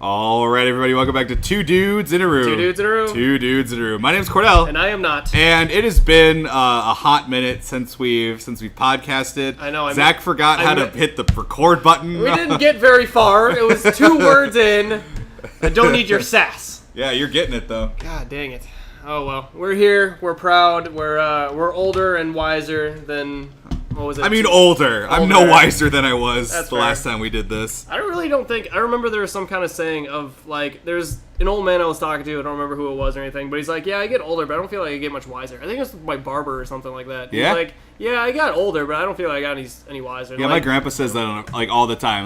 All right, everybody, welcome back to Two Dudes in a Room. Two Dudes in a Room. Two Dudes in a Room. My name's Cordell. And I am not. And it has been a hot minute since we've podcasted. I know. Zach forgot how to hit the record button. We didn't get very far. It was 2 words in. I don't need your sass. Yeah, you're getting it, though. God dang it. Oh, well. We're here. We're proud. We're older and wiser than... What was it? I mean, older. I'm no wiser than I was last time we did this. I really don't think... I remember there was some kind of saying of, like, there's an old man I was talking to. I don't remember who it was or anything. But he's like, yeah, I get older, but I don't feel like I get much wiser. I think it was my barber or something like that. Yeah? He's like, yeah, I got older, but I don't feel like I got any wiser. Yeah, like, my grandpa says that, like, all the time.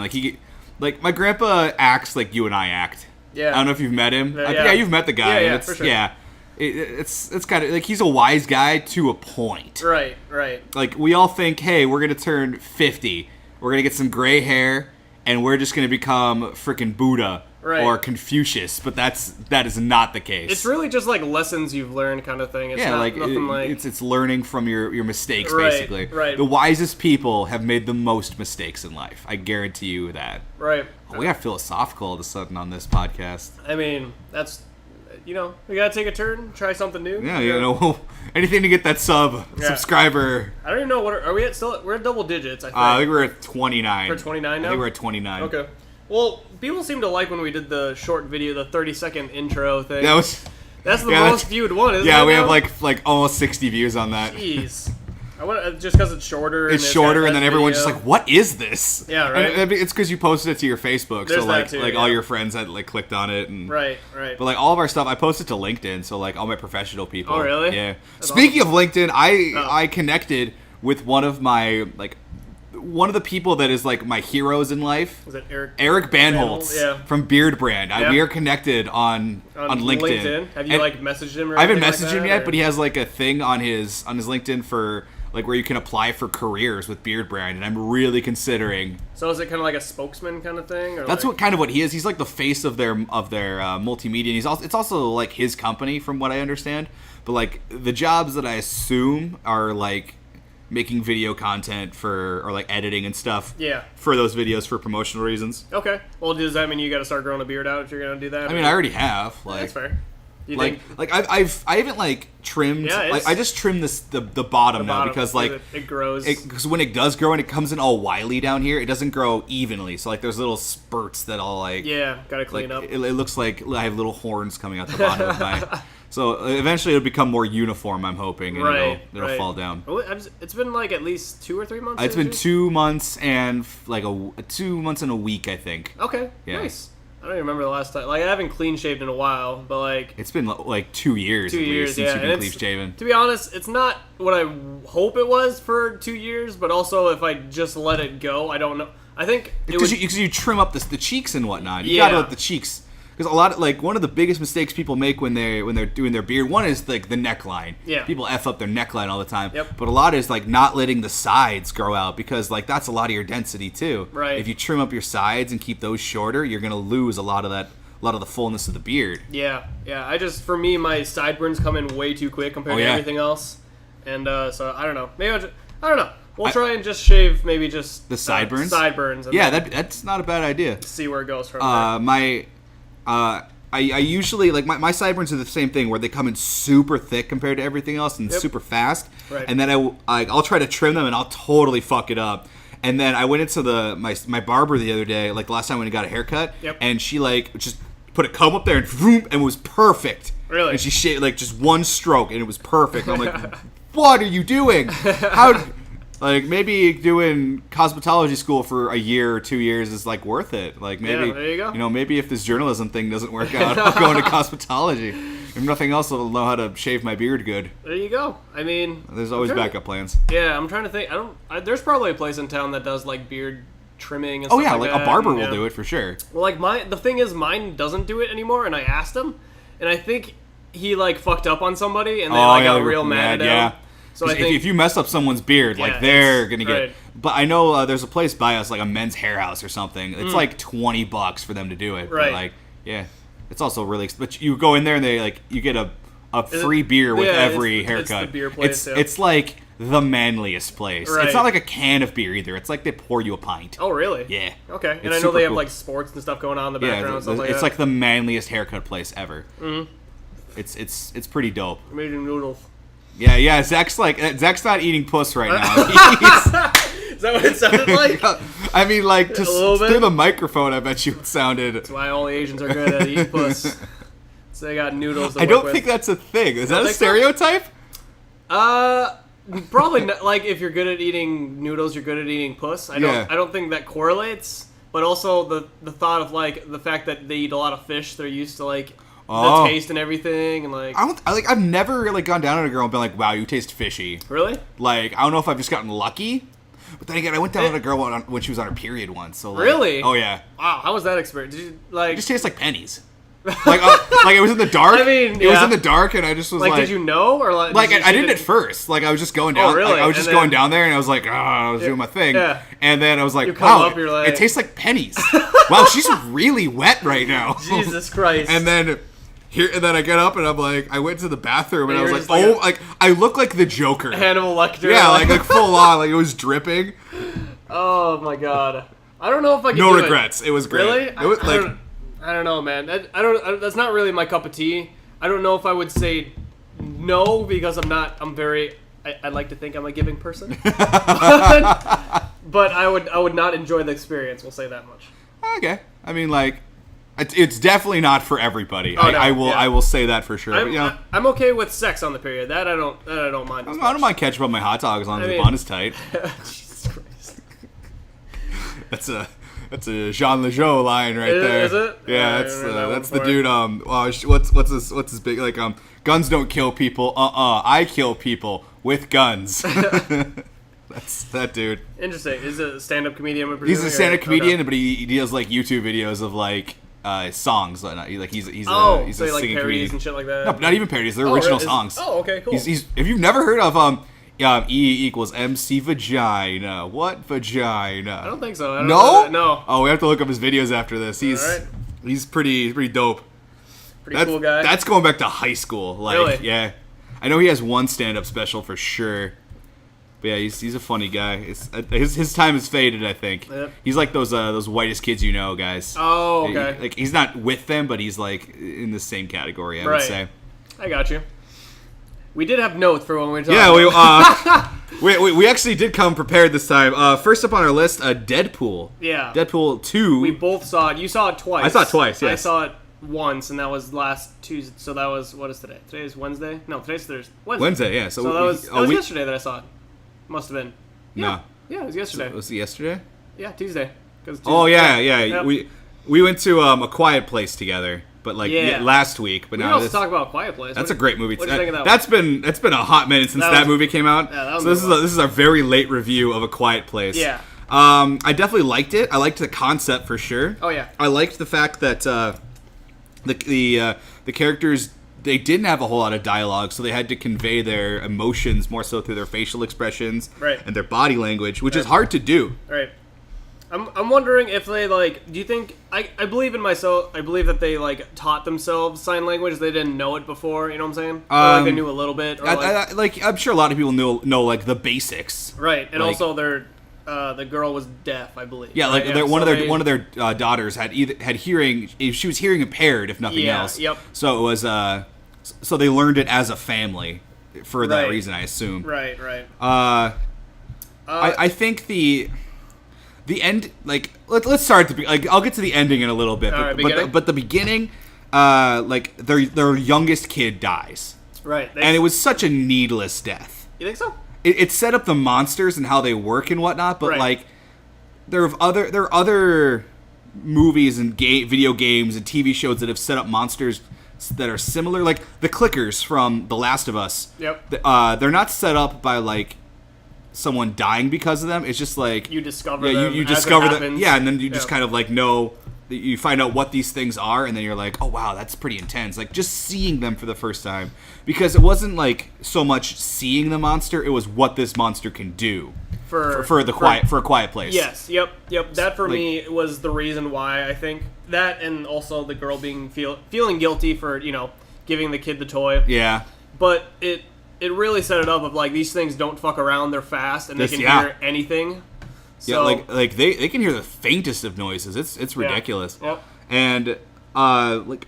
Like, my grandpa acts like you and I act. Yeah. I don't know if you've met him. Yeah, you've met the guy. Yeah, for sure. Yeah. It's kind of like he's a wise guy to a point. Right. Like, we all think, hey, we're going to turn 50. We're going to get some gray hair, and we're just going to become freaking Buddha or Confucius. But that is not the case. It's really just like lessons you've learned kind of thing. It's it's learning from your mistakes, right, basically. Right. The wisest people have made the most mistakes in life. I guarantee you that. Right. Oh, we got philosophical all of a sudden on this podcast. I mean, that's... You know, we gotta take a turn, try something new. Yeah, you know, anything to get that subscriber. I don't even know, are we at still? We're at double digits, I think. I think we're at 29. We're 29 now? I think we're at 29. Okay. Well, people seem to like when we did the short video, the 30-second intro thing. That's the most viewed one, isn't it? Yeah, we have like almost 60 views on that. Jeez. Just because it's shorter. It's shorter, and then everyone's just like, "What is this?" Yeah, right. And it's because you posted it to your Facebook, There's so like, that too, all your friends had like clicked on it, and right. But like all of our stuff, I posted to LinkedIn, so like all my professional people. Oh, really? Yeah. That's Speaking awesome. of LinkedIn, I connected with one of the people that is like my heroes in life. Was it Eric? Eric Banholtz, yeah. from Beard Brand. Yeah. We are connected on LinkedIn. Have you messaged him? Or I haven't anything messaged like him yet, or? but he has like a thing on his LinkedIn for like where you can apply for careers with Beard Brand, and I'm really considering. So is it kind of like a spokesman kind of thing? Or that's what he is. He's like the face of their multimedia. And it's also like his company, from what I understand. But like the jobs that I assume are like making video content or like editing and stuff. Yeah. For those videos for promotional reasons. Okay. Well, does that mean you got to start growing a beard out if you're gonna do that? I mean, I already have. Like, that's fair. I haven't like trimmed. Yeah, I just trimmed the bottom now because like it grows. Because when it does grow and it comes in all wily down here, it doesn't grow evenly. So like there's little spurts that all like gotta clean up. It looks like I have little horns coming out the bottom of my. So eventually it'll become more uniform. I'm hoping, and it'll fall down. It's been like at least 2 or 3 months. It's been 2 months and like 2 months and a week, I think. Okay, yeah. Nice. I don't even remember the last time. Like, I haven't clean shaved in a while, but like it's been like 2 years. 2 years, since you've been clean shaven. To be honest, it's not what I hope it was for 2 years, but also if I just let it go, I don't know. I think because you trim up the cheeks and whatnot. You gotta let the cheeks. Because a lot of, like, one of the biggest mistakes people make when they're doing their beard, one is like the neckline. Yeah. People F up their neckline all the time. Yep. But a lot is like not letting the sides grow out, because like that's a lot of your density too. Right. If you trim up your sides and keep those shorter, you're gonna lose a lot of the fullness of the beard. Yeah. For me, my sideburns come in way too quick compared to everything else, and so I don't know. Maybe I don't know. We'll try and just shave maybe just the sideburns. Sideburns. And that's not a bad idea. See where it goes from there. I usually, like, my sideburns are the same thing, where they come in super thick compared to everything else and super fast. Right. And then I'll try to trim them and I'll totally fuck it up. And then I went into my barber the other day, like the last time when I got a haircut, and she like just put a comb up there and vroom, and it was perfect. Really? And she shaved like just one stroke and it was perfect. I'm like, what are you doing? How? Like, maybe doing cosmetology school for a year or 2 years is, like, worth it. Like, maybe, there you go. You know, maybe if this journalism thing doesn't work out, I'll go into cosmetology. If nothing else, I'll know how to shave my beard good. There you go. I mean... There's always backup plans. Yeah, I'm trying to think. There's probably a place in town that does, like, beard trimming and stuff like that. Oh, yeah, like a barber will do it for sure. Well, like, the thing is, mine doesn't do it anymore, and I asked him, and I think he, like, fucked up on somebody, and they, got real mad at him. So I think if you mess up someone's beard, like, they're gonna get. Right. But I know there's a place by us, like a Men's Hair House or something. It's like $20 for them to do it. Right. But like, yeah, it's also really. But you go in there and you get a free beer with every haircut. It's the beer place. It's like the manliest place. Right. It's not like a can of beer either. It's like they pour you a pint. Oh, really? Yeah. Okay. And It's I know super they have cool. like sports and stuff going on in the background and stuff like it's that. like the manliest haircut place ever. Mm-hmm. It's pretty dope. Amazing noodles. Yeah. Zach's not eating puss right now. Is that what it sounded like? I mean, like just little bit? through the microphone, I bet you it sounded. That's why all the Asians are good at eating puss. So they got noodles to I work don't with. think that's a thing. Is that a think so? stereotype? Probably not, like if you're good at eating noodles, you're good at eating puss. I don't think that correlates. But also the thought of like the fact that they eat a lot of fish, they're used to like the taste and everything, and like I've never really gone down on a girl and been like, "Wow, you taste fishy." really. Like, I don't know if I've just gotten lucky. But then again, I went down on a girl when she was on her period once. So like, Really? Oh yeah. Wow, how was that experience? Did you like It just tastes like pennies. like it was in the dark. I mean, it was yeah. in the dark, and I just was like like, did you know or like? Like did you I see didn't the- at first. Like I was just going down. really? Like, I was And just going then- down there, and I was like, I was doing my thing. Yeah. And then I was like, You come wow, up, you're like- it tastes like pennies. Wow, she's really wet right now. Jesus Christ. And then I get up and I'm like, I went to the bathroom and I And was you're like, just oh, like like I look like the Joker. Hannibal Lecter. Yeah, like full on, like it was dripping. Oh my god. I don't know if I can No do regrets. It was great. Really? It was like I don't know, man. That's not really my cup of tea. I don't know if I would say no because I'm very. I like to think I'm a giving person, but I would not enjoy the experience. We'll say that much. okay. I mean, like it's definitely not for everybody. Oh, no, I will say that for sure. But, you know, I'm okay with sex on the period. That I don't mind. As I don't mind ketchup on my hot dog as long as I the mean- bun is tight. Jesus Christ. That's a Jean Lejeune line right there. Is it? Yeah, I that's remember that one that's the before. dude. What's his big like guns don't kill people. I kill people with guns. That's that dude. Interesting. Is it a stand-up comedian? I'm He's a presuming, stand-up or- comedian, okay. but he does like YouTube videos of like songs. Like he's Oh, he's so a he, like singing parodies comedian. and shit like that. No, not even parodies. They're Oh, original really? songs. Oh, okay, cool. He's if you've never heard of E equals MC Vagina. What vagina? I don't think so. I don't No? know. No. Oh, we have to look up his videos after this. Alright. He's pretty dope. Pretty cool guy. That's going back to high school. Like, Really? yeah. I know he has one stand-up special for sure. But yeah, he's a funny guy. His time is faded, I think. Yep. He's like those whitest kids you know, guys. Oh, okay. Like he's not with them, but he's like in the same category, I would Right. say. I got you. We did have notes for when we were talking. Yeah, we actually did come prepared this time. First up on our list, Deadpool. Yeah. Deadpool 2. We both saw it. You saw it twice. I saw it twice, I yes. saw it once, and that was last Tuesday. So that was, what is today? Today is Wednesday? No, today's Thursday. Wednesday, yeah. So, So that was, we, yesterday that I saw it. Must have been. No. Yeah, it was yesterday. Was it yesterday? Yeah, Tuesday. 'Cause Oh Tuesday- yeah. Yep. We went to A Quiet Place together, but like Yeah. last week. But We now can also this, talk about Quiet Place. that's a great movie. What do you think of that That's been a hot minute since That that was- movie came out. Yeah, that was so this a good this is our very late review of A Quiet Place. Yeah. I definitely liked it. I liked the concept for sure. Oh, yeah. I liked the fact that the characters, they didn't have a whole lot of dialogue, so they had to convey their emotions more so through their facial expressions Right. and their body language, which is hard to do. Right. I'm wondering if they like. Do you think I believe in myself? I believe that they like taught themselves sign language. They didn't know it before. You know what I'm saying? Or like they knew a little bit. Or like, I'm sure a lot of people know like the basics. right. And like- also the girl was deaf, I believe. Yeah, like right? one So of their daughters had hearing. She was hearing impaired, if nothing Yeah, else. yep. So it was so they learned it as a family for that Right. reason, I assume. Right. Right. I think the end, like let's start at the like I'll get to the ending in a little bit, Alright, but the beginning? beginning, like their youngest kid dies, Right. and it was such a needless death. You think so? It set up the monsters and how they work and whatnot, but Right. like there are other movies and video games and TV shows that have set up monsters that are similar, like the clickers from The Last of Us. Yep. They're not set up by like someone dying because of them. It's just like You discover yeah, them you as it discover that, happens. yeah, and then you just Yeah. kind of like know. You find out what these things are, and then you're like, "Oh wow, that's pretty intense!" Like just seeing them for the first time, because it wasn't like so much seeing the monster; it was what this monster can do for a quiet place. Yes. Yep. That for Like- me was the reason why I think that, and also the girl being feeling guilty for giving the kid the toy. yeah, But it really set it up of like these things don't fuck around, they're fast and they can yeah. hear anything. Yeah, like they can hear the faintest of noises. It's ridiculous. Yep. And like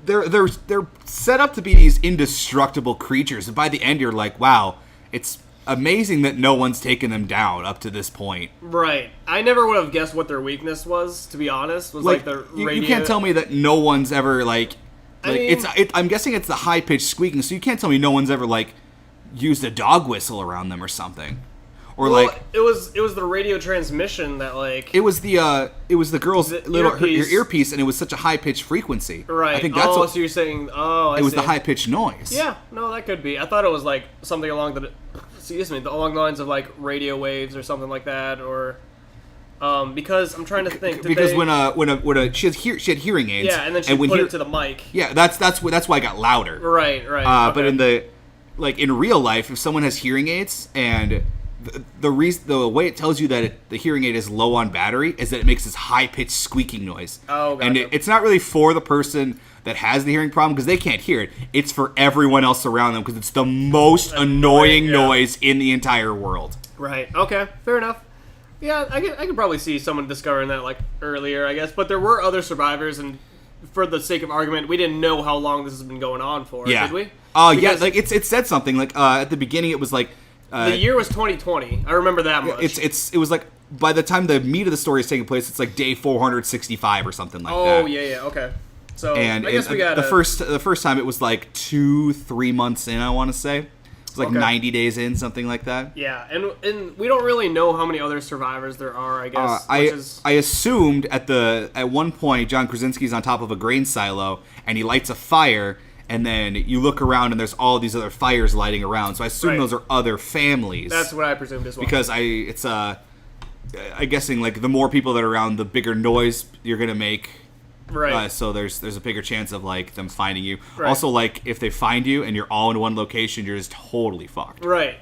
they're set up to be these indestructible creatures, and by the end you're like, wow, it's amazing that no one's taken them down up to this point. Right. I never would have guessed what their weakness was, to be honest. Was like their radio. You can't tell me that no one's ever like I mean, I'm guessing it's the high pitched squeaking, so you can't tell me no one's ever like used a dog whistle around them or something. Or well, like it was the radio transmission that like it was the girl's little her earpiece, and it was such a high pitched frequency. Right. I think that's what. So you're saying? Oh, it was the high pitched noise. Yeah. No, that could be. I thought it was like something along the lines of like radio waves or something like that, or because I'm trying to think. Because when she had hearing aids. Yeah, and then she put it to the mic. Yeah, that's why it got louder. Right. But in real life, if someone has hearing aids and the way it tells you that the hearing aid is low on battery is that it makes this high-pitched squeaking noise. Oh, gotcha. And it's not really for the person that has the hearing problem because they can't hear it. It's for everyone else around them because it's the most annoying noise in the entire world. Right. Okay. Fair enough. Yeah, I could probably see someone discovering that like earlier, I guess. But there were other survivors, and for the sake of argument, we didn't know how long this has been going on for, did we? Oh, yeah. Like it said something like at the beginning it was like. The year was 2020. I remember that much. It was like by the time the meat of the story is taking place, it's like day 465 or something like that. Oh yeah, okay. So and I guess we got the first time it was like 2-3 months in. I want to say it was like 90 days in, something like that. Yeah, and we don't really know how many other survivors there are. I guess I assumed at one point John Krasinski's on top of a grain silo and he lights a fire. And then you look around and there's all these other fires lighting around. So I assume those are other families. That's what I presumed as well. Because I'm guessing like the more people that are around, the bigger noise you're gonna make. Right. So there's a bigger chance of like them finding you. Right. Also, like if they find you and you're all in one location, you're just totally fucked. Right.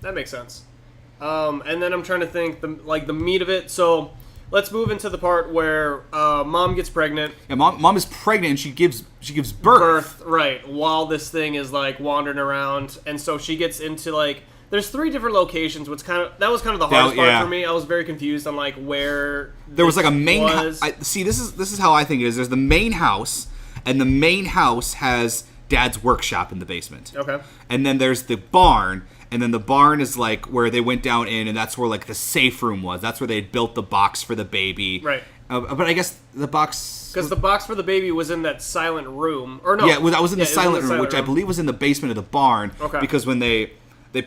That makes sense. And then I'm trying to think the meat of it. So let's move into the part where mom gets pregnant. Yeah, mom is pregnant and she gives birth. Right, while this thing is like wandering around, and so she gets into like there's 3 different locations, which that was kind of the hardest part for me. I was very confused on like where there was like a main see, this is how I think it is. There's the main house, and the main house has Dad's workshop in the basement. Okay. And then there's the barn. And then the barn is like where they went down in, and that's where like the safe room was. That's where they had built the box for the baby. Right. But I guess the box... Because the box for the baby was in that silent room. Or no. Yeah, that was in the silent room, which I believe was in the basement of the barn. Okay. Because when they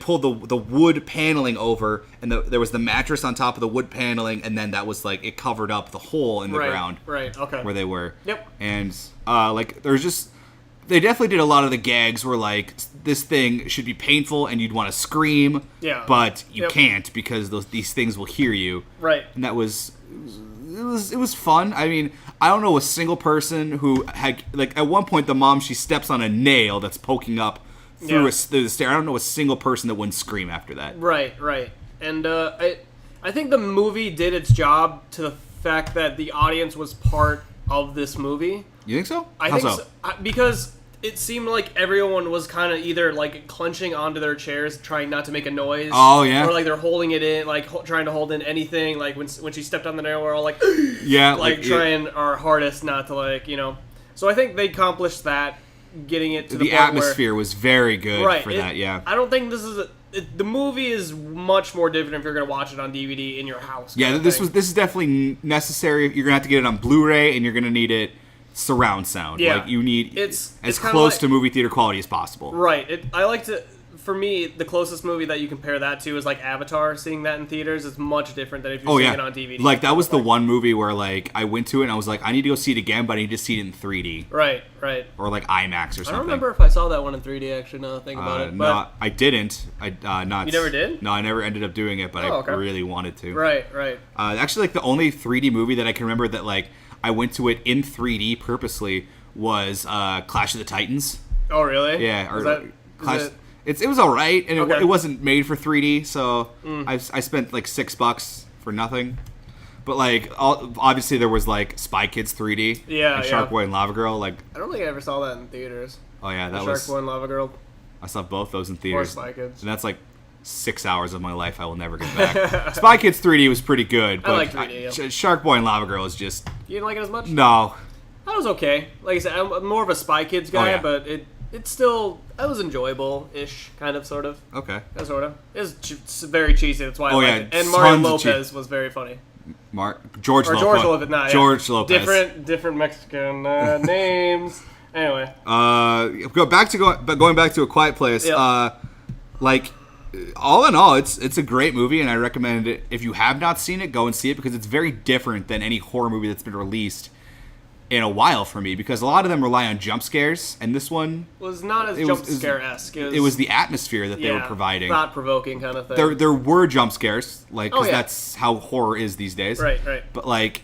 pulled the wood paneling over, and there was the mattress on top of the wood paneling, and then that was like, it covered up the hole in the ground. Right, okay. Where they were. Yep. And like, there's just... They definitely did a lot of the gags where, like, this thing should be painful and you'd want to scream, but you can't because these things will hear you. Right. And that was fun. I mean, I don't know a single person who had, like, at one point the mom, she steps on a nail that's poking up through the stair. I don't know a single person that wouldn't scream after that. Right. And I think the movie did its job to the fact that the audience was part of this movie. You think so? I think so. Because it seemed like everyone was kind of either like clenching onto their chairs, trying not to make a noise. Oh yeah. Or like they're holding it in, like trying to hold in anything. Like when she stepped on the nail, we're all like, trying our hardest not to like, you know. So I think they accomplished that, getting it to the point atmosphere where, was very good for that. Yeah. I don't think this is the movie is much more different if you're going to watch it on DVD in your house. Yeah, this is definitely necessary. You're gonna have to get it on Blu-ray, and you're gonna need it surround sound. Yeah, like you need it's close to movie theater quality as possible. Right. I like to. For me, the closest movie that you compare that to is like Avatar. Seeing that in theaters is much different than if you're seeing it on DVD. Like that was the one movie where like I went to it and I was like, I need to go see it again, but I need to see it in 3D. Right. Or like IMAX or something. I don't remember if I saw that one in 3D actually. Now that I think about it. But no, I didn't. Not. You never did? No, I never ended up doing it, but I really wanted to. Right. Actually, like the only 3D movie that I can remember that like I went to it in 3D purposely was Clash of the Titans. Oh really? Yeah. It was all right, and it wasn't made for 3D, so I spent like $6 for nothing. But like, obviously there was like Spy Kids 3D, and Shark Boy and Lava Girl. Like, I don't think I ever saw that in theaters. Oh yeah, that Shark Boy and Lava Girl. I saw both those in Or theaters. Spy Kids. And that's like 6 hours of my life I will never get back. Spy Kids 3D was pretty good, but I like 3D. Yeah. Shark Boy and Lava Girl is just You didn't like it as much? no. That was okay. Like I said, I'm more of a Spy Kids guy, yeah. but it's still it was enjoyable-ish, kind of, sort of. Okay. Sort of. It's very cheesy. That's why I Oh, like yeah, it. And Mario tons of Lopez was very funny. George Or Lopez. George Lopez, not George Lopez. Different Mexican names. Anyway. Going back to A Quiet Place. Yep. Like, all in all, it's a great movie, and I recommend it. If you have not seen it, go and see it because it's very different than any horror movie that's been released in a while for me. Because a lot of them rely on jump scares, and this one Was not as jump scare-esque. It was the atmosphere that they were providing. Thought-provoking kind of thing. There were jump scares, like because Oh, yeah. that's how horror is these days. Right. But like,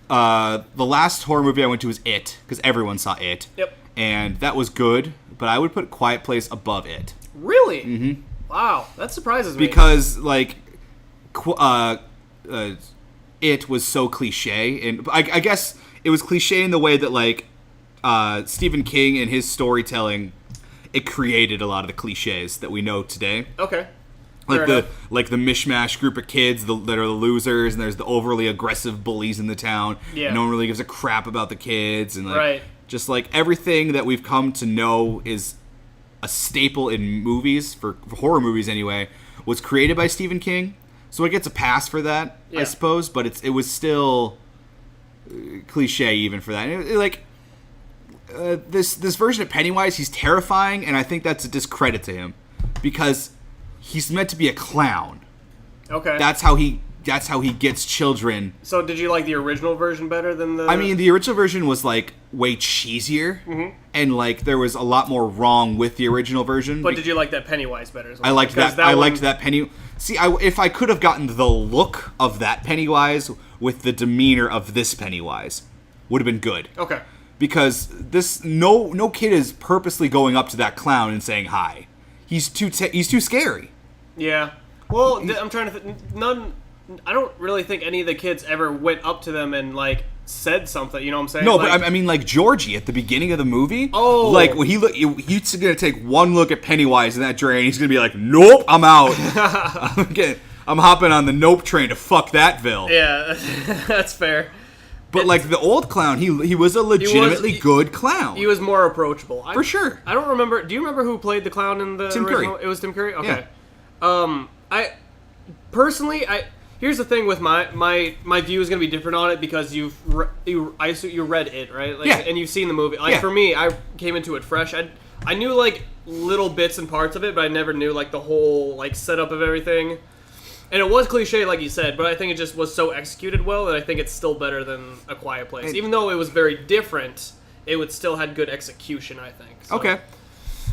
the last horror movie I went to was It, because everyone saw It. Yep. And that was good, but I would put Quiet Place above It. Really? Mm-hmm. Wow, that surprises me. Because like, It was so cliche, and I guess it was cliche in the way that like, Stephen King and his storytelling, it created a lot of the cliches that we know today. Okay. Like Fair the mishmash group of kids that are the losers, and there's the overly aggressive bullies in the town. Yeah. And no one really gives a crap about the kids, and like, Right. just like everything that we've come to know is a staple in movies, for horror movies anyway, was created by Stephen King. So it gets a pass for that, Yeah. I suppose. But it was still cliche even for that. This version of Pennywise, he's terrifying, and I think that's a discredit to him because he's meant to be a clown. Okay. That's how he gets children. So did you like the original version better than the... I mean, the original version was like way cheesier, and like there was a lot more wrong with the original version. But did you like that Pennywise better as well? I liked Because that. I one- liked that Penny. See, if I could have gotten the look of that Pennywise with the demeanor of this Pennywise, would have been good. Okay. Because no kid is purposely going up to that clown and saying hi. He's too scary. Yeah. Well, I'm trying to think. I don't really think any of the kids ever went up to them and like said something. You know what I'm saying? No, like, but I mean, like Georgie at the beginning of the movie. Oh. Like when he's gonna take one look at Pennywise in that drain. He's gonna be like, "Nope, I'm out. I'm hopping on the Nope train to fuck that Ville." Yeah, that's fair. But like the old clown, he was a legitimately good clown. He was more approachable. For sure. I don't remember. Do you remember who played the clown in the Tim original? Curry. It was Tim Curry. Okay. Yeah. I personally, here's the thing with my view is gonna be different on it because I assume you read it, right? Like, Yeah. And you've seen the movie. Like Yeah. for me, I came into it fresh. I knew like little bits and parts of it, but I never knew like the whole like setup of everything. And it was cliche, like you said, but I think it just was so executed well that I think it's still better than A Quiet Place. Even though it was very different, it would still had good execution, I think. So Okay.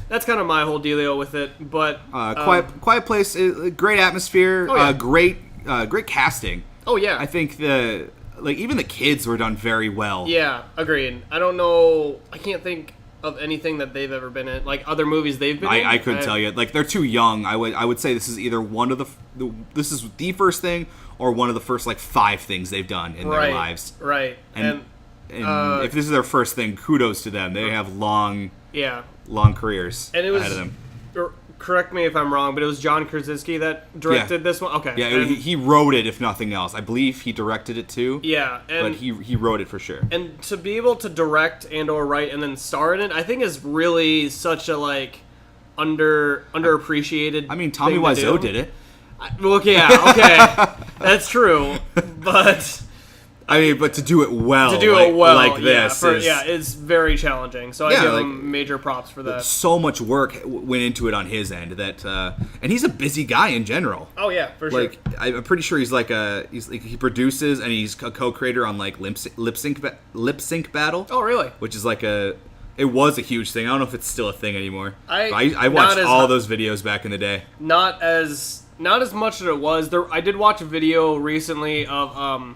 that's kind of my whole dealio with it. But Quiet Place, great atmosphere, Oh, yeah. great casting. oh yeah, I think even the kids were done very well. yeah, agreed. I don't know. I can't think of anything that they've ever been in, like other movies they've been in. I couldn't tell you. Like they're too young. I would say this is either one of this is the first thing or one of the first like 5 things they've done in their lives. Right. And if this is their first thing, kudos to them. They have long Yeah. careers And it was ahead of them. Correct me if I'm wrong, but it was John Krasinski that directed this one. Okay. Yeah, And- he wrote it if nothing else. I believe he directed it too. yeah, and But he wrote it for sure. And to be able to direct and or write and then star in it, I think is really such a like underappreciated. I mean, Tommy thing to Wiseau do. did it. Okay, yeah, okay, that's true. But I mean, but to do it well, like yeah, this, it's very challenging. So I Yeah, give like- him major props for that. so much work went into it on his end that, and he's a busy guy in general. Oh yeah, for sure. Like I'm pretty sure he's like he produces and he's a co-creator on like lip sync battle. Oh really? Which is like it was a huge thing. I don't know if it's still a thing anymore. I I watched not as all hu- those videos back in the day. Not as much as it was. I did watch a video recently of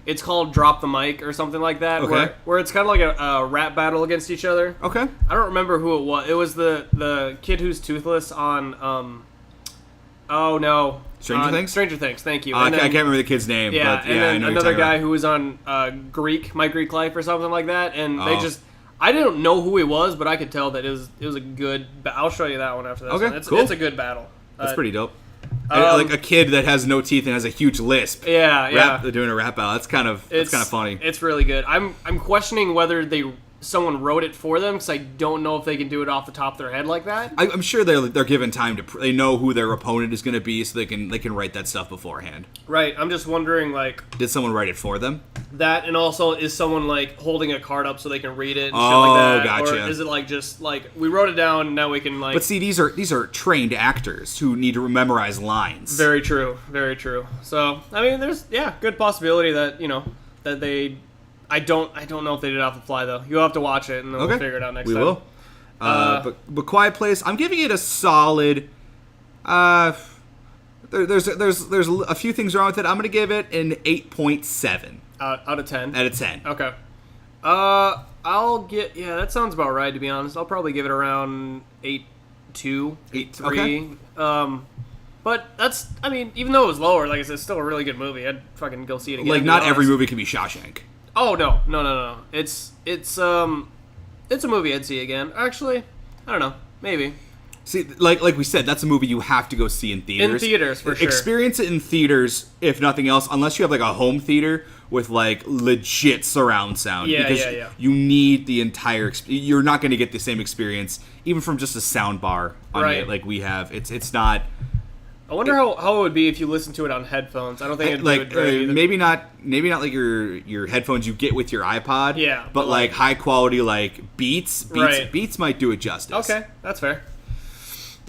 it's called Drop the Mic or something like that, Okay. where it's kind of like a rap battle against each other. Okay. I don't remember who it was. It was the kid who's toothless on oh no. Stranger Things? Stranger Things, thank you. I And then- can't remember the kid's name. Yeah, but and yeah, I then know another you're talking guy about. who was on My Greek Life or something like that, and they Oh. just I didn't know who he was, but I could tell that it was a good. I'll show you that one after this. Okay, one. cool. It's a good battle. That's pretty dope. Like a kid that has no teeth and has a huge lisp. Yeah. They're doing a rap battle. That's kind of funny. It's really good. I'm questioning whether someone wrote it for them, because I don't know if they can do it off the top of their head like that. I'm sure they're given time to. They know who their opponent is going to be, so they can write that stuff beforehand. Right. I'm just wondering, like, did someone write it for them? That, and also, is someone like holding a card up so they can read it? And shit like that? Gotcha. Or is it like just like we wrote it down, now we can like? But see, these are trained actors who need to memorize lines. Very true. Very true. So I mean, there's good possibility that that they. I don't know if they did it off the fly though. You'll have to watch it and then we'll figure it out next time. We will. But Quiet Place, I'm giving it a solid. There's a few things wrong with it. I'm gonna give it an 8.7 out of 10. Out of 10. Okay. I'll get that sounds about right to be honest. I'll probably give it around 8.2, 8.3. Okay. But that's, I mean, even though it was lower, like I said, it's still a really good movie. I'd fucking go see it again. Like not every movie can be Shawshank. Oh no. It's a movie I'd see again. Actually, I don't know. Maybe. See, like we said, that's a movie you have to go see in theaters. In theaters, for sure. Experience it in theaters, if nothing else, unless you have like a home theater with like legit surround sound. Yeah. You need the entire. You're not going to get the same experience, even from just a sound bar on it, like we have. It's not. I wonder how it would be if you listen to it on headphones. I don't think it'd like do it either. maybe not like your headphones you get with your iPod. Yeah, but like high quality like Beats might do it justice. Okay, that's fair.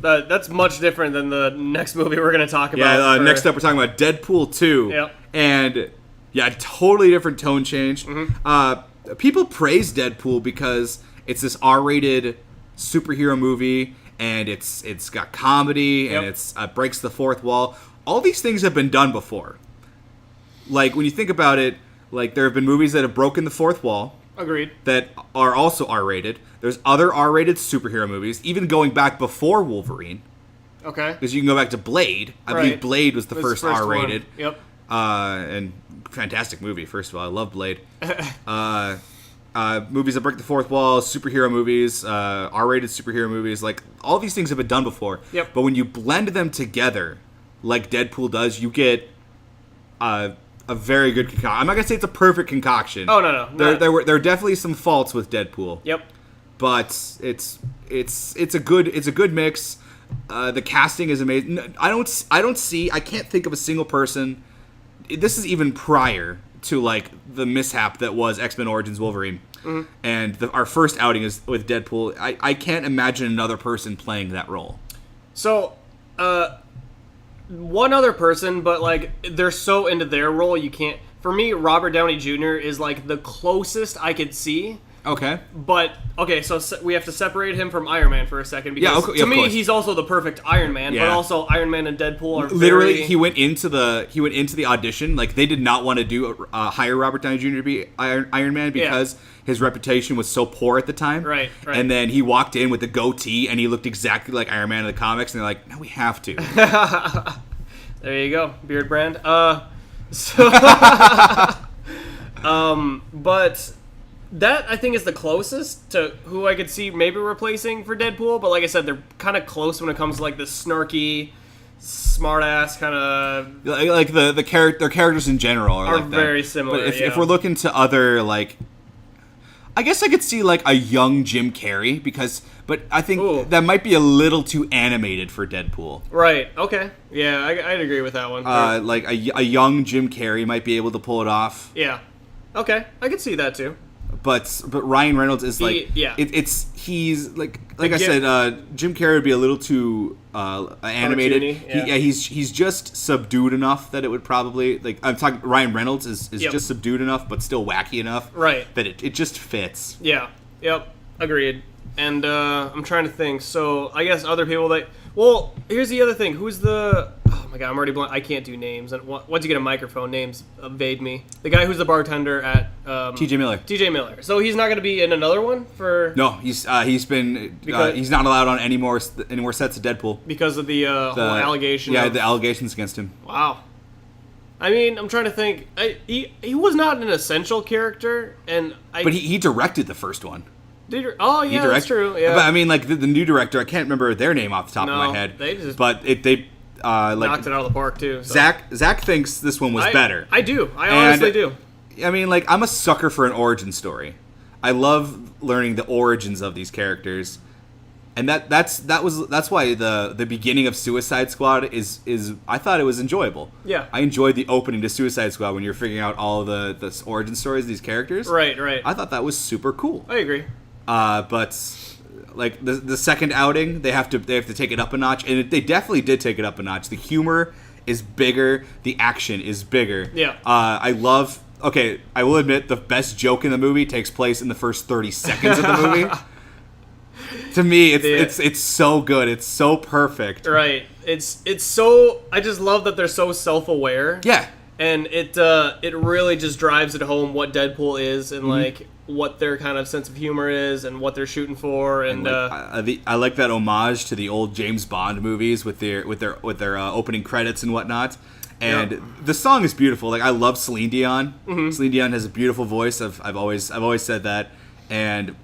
That's much different than the next movie we're going to talk about. Yeah, next up we're talking about Deadpool 2. Yep. And totally different tone change. Mm-hmm. People praise Deadpool because it's this R-rated superhero movie. And it's got comedy, and it breaks the fourth wall. All these things have been done before. Like, when you think about it, like, there have been movies that have broken the fourth wall. Agreed. That are also R-rated. There's other R-rated superhero movies, even going back before Wolverine. Okay. Because you can go back to Blade. I believe Blade was the first R-rated. One. Yep. And fantastic movie, first of all. I love Blade. Movies that break the fourth wall, superhero movies, R-rated superhero movies, like all these things have been done before. Yep. But when you blend them together, like Deadpool does, you get a very good concoction. I'm not gonna say it's a perfect concoction. Oh no. There are definitely some faults with Deadpool. Yep. But it's a good mix. The casting is amazing. I can't think of a single person. This is even prior to like the mishap that was X-Men Origins Wolverine. Mm-hmm. And our first outing is with Deadpool. I can't imagine another person playing that role. So, one other person, but like they're so into their role, you can't. For me, Robert Downey Jr. is like the closest I could see. Okay. But okay, so we have to separate him from Iron Man for a second because to me he's also the perfect Iron Man. Yeah. But also Iron Man and Deadpool are literally he went into the audition like they did not want to hire Robert Downey Jr. to be Iron Man because his reputation was so poor at the time. Right. And then he walked in with a goatee and he looked exactly like Iron Man in the comics and they're like, no, we have to. There you go, beard brand. But. That, I think, is the closest to who I could see maybe replacing for Deadpool. But like I said, they're kind of close when it comes to like the snarky, smart-ass kind of... Like their characters in general are like very similar, But if we're looking to other, like... I guess I could see like a young Jim Carrey but I think that might be a little too animated for Deadpool. Right, okay. Yeah, I'd agree with that one. Like a young Jim Carrey might be able to pull it off. Yeah. Okay, I could see that too. But Ryan Reynolds is like he's like I said, Jim Carrey would be a little too animated. He's just subdued enough that it would probably like I'm talking Ryan Reynolds is just subdued enough but still wacky enough that it just fits. Yeah. Yep. Agreed. And I'm trying to think. So I guess other people that. Well, here's the other thing. Who's the? Oh my god, I'm already blank. I can't do names. And once you get a microphone, names evade me. The guy who's the bartender at T.J. Miller. T.J. Miller. So he's not going to be in another one for. No, he's not allowed on any more sets of Deadpool because of the whole allegation. Yeah, the allegations against him. Wow. I mean, I'm trying to think. He was not an essential character, but he directed the first one. Oh yeah, that's true. Yeah, but I mean, like the new director, I can't remember their name off the top of my head. They just they like knocked it out of the park too. So. Zach thinks this one was better. I do. I honestly do. I mean, like I'm a sucker for an origin story. I love learning the origins of these characters, and that's why the beginning of Suicide Squad is I thought it was enjoyable. Yeah, I enjoyed the opening to Suicide Squad when you're figuring out all of the origin stories of these characters. Right. I thought that was super cool. I agree. But like the second outing, they have to take it up a notch, and they definitely did take it up a notch. The humor is bigger, the action is bigger. Yeah. I love. Okay, I will admit the best joke in the movie takes place in the first 30 seconds of the movie. To me, it's so good. It's so perfect. Right. It's so. I just love that they're so self-aware. Yeah. And it really just drives it home what Deadpool is and like what their kind of sense of humor is and what they're shooting for. And I like that homage to the old James Bond movies with their opening credits and whatnot. And the song is beautiful. Like I love Celine Dion. Mm-hmm. Celine Dion has a beautiful voice. I've always said that. And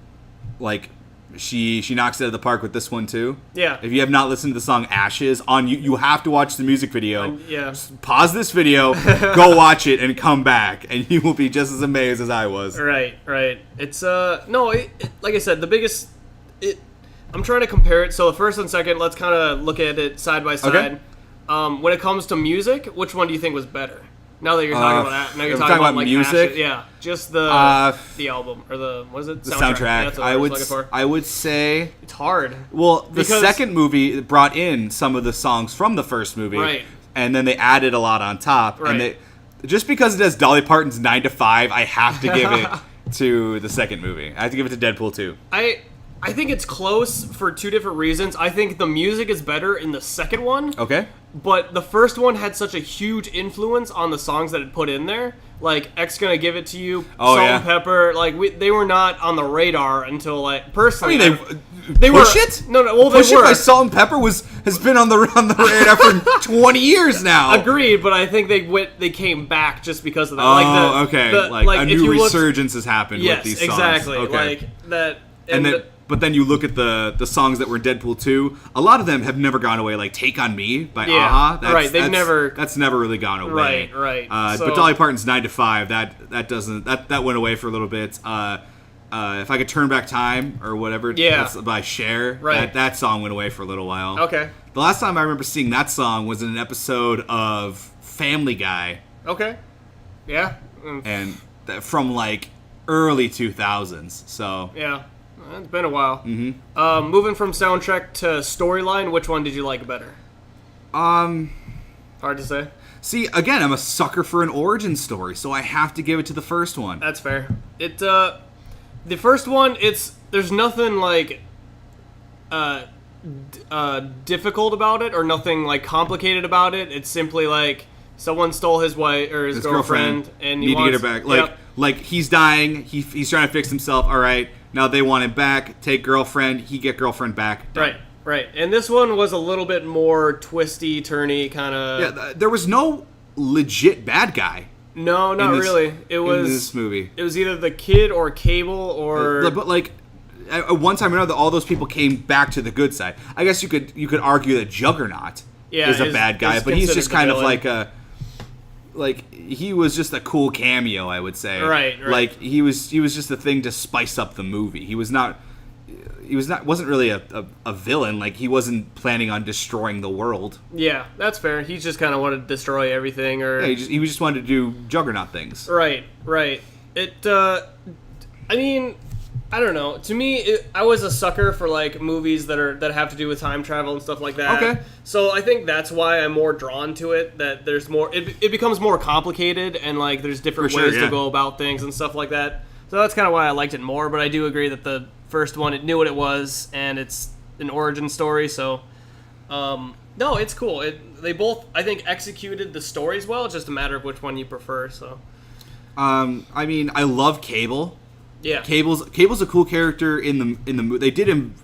like she knocks it out of the park with this one too. Yeah. If you have not listened to the song Ashes on you have to watch the music video. Yeah. Just pause this video, go watch it, and come back, and you will be just as amazed as I was. Right. It's like I said, the biggest. I'm trying to compare it. So the first and second, let's kind of look at it side by side. Okay. When it comes to music, which one do you think was better? Now that you're talking about that, now you're talking about like music. Ashes, yeah, just the album or the what is it? The soundtrack. Yeah, that's what I would say it's hard. Well, the second movie brought in some of the songs from the first movie, right? And then they added a lot on top. Right. And just because it has Dolly Parton's 9 to 5, I have to give it to the second movie. I have to give it to Deadpool 2. I think it's close for two different reasons. I think the music is better in the second one. Okay. But the first one had such a huge influence on the songs that it put in there. Like, X Gonna Give It To You, Salt and Pepper. Like, they were not on the radar until, like, personally. I mean, they were. Push It? No, well, they Push were. It by Salt and Pepper has been on the radar for 20 years now. Agreed, but I think they came back just because of that. Oh, okay. Like a new resurgence has happened with these songs. Yes, exactly. Okay. Like, that. But then you look at the songs that were in Deadpool 2. A lot of them have never gone away. Like "Take on Me" by a-ha. That's never really gone away. Right. But Dolly Parton's 9 to 5. That went away for a little bit. If I Could Turn Back Time or whatever. That's by Cher. Right. That song went away for a little while. Okay. The last time I remember seeing that song was in an episode of Family Guy. Okay. Yeah. And from like early 2000s. So yeah. It's been a while. Mm-hmm. Moving from soundtrack to storyline, which one did you like better? Hard to say. See, again, I'm a sucker for an origin story, so I have to give it to the first one. That's fair. The first one, there's nothing like difficult about it, or nothing like complicated about it. It's simply like someone stole his wife or his girlfriend, and he wants to get her back. Like he's dying. He's trying to fix himself. All right. Now they want him back. Take girlfriend. He get girlfriend back. Done. Right. And this one was a little bit more twisty, turny kind of. Yeah, there was no legit bad guy. No, not really. It was in this movie. It was either the kid or Cable or. But like, at one time or another, all those people came back to the good side. I guess you could argue that Juggernaut is a bad guy, but he's just kind of like a. Like he was just a cool cameo, I would say. Right. Like he was just a thing to spice up the movie. He wasn't really a villain. Like he wasn't planning on destroying the world. Yeah, that's fair. He just kind of wanted to destroy everything, or he just wanted to do Juggernaut things. Right. It. I mean, I don't know. To me, I was a sucker for like movies that have to do with time travel and stuff like that. Okay. So I think that's why I'm more drawn to it. That there's more. It becomes more complicated, and like there's different ways to go about things and stuff like that. So that's kind of why I liked it more. But I do agree that the first one, it knew what it was, and it's an origin story. So, no, it's cool. They both, I think, executed the stories well. It's just a matter of which one you prefer. So, I mean, I love Cable. Yeah, Cable's a cool character in the movie. They did him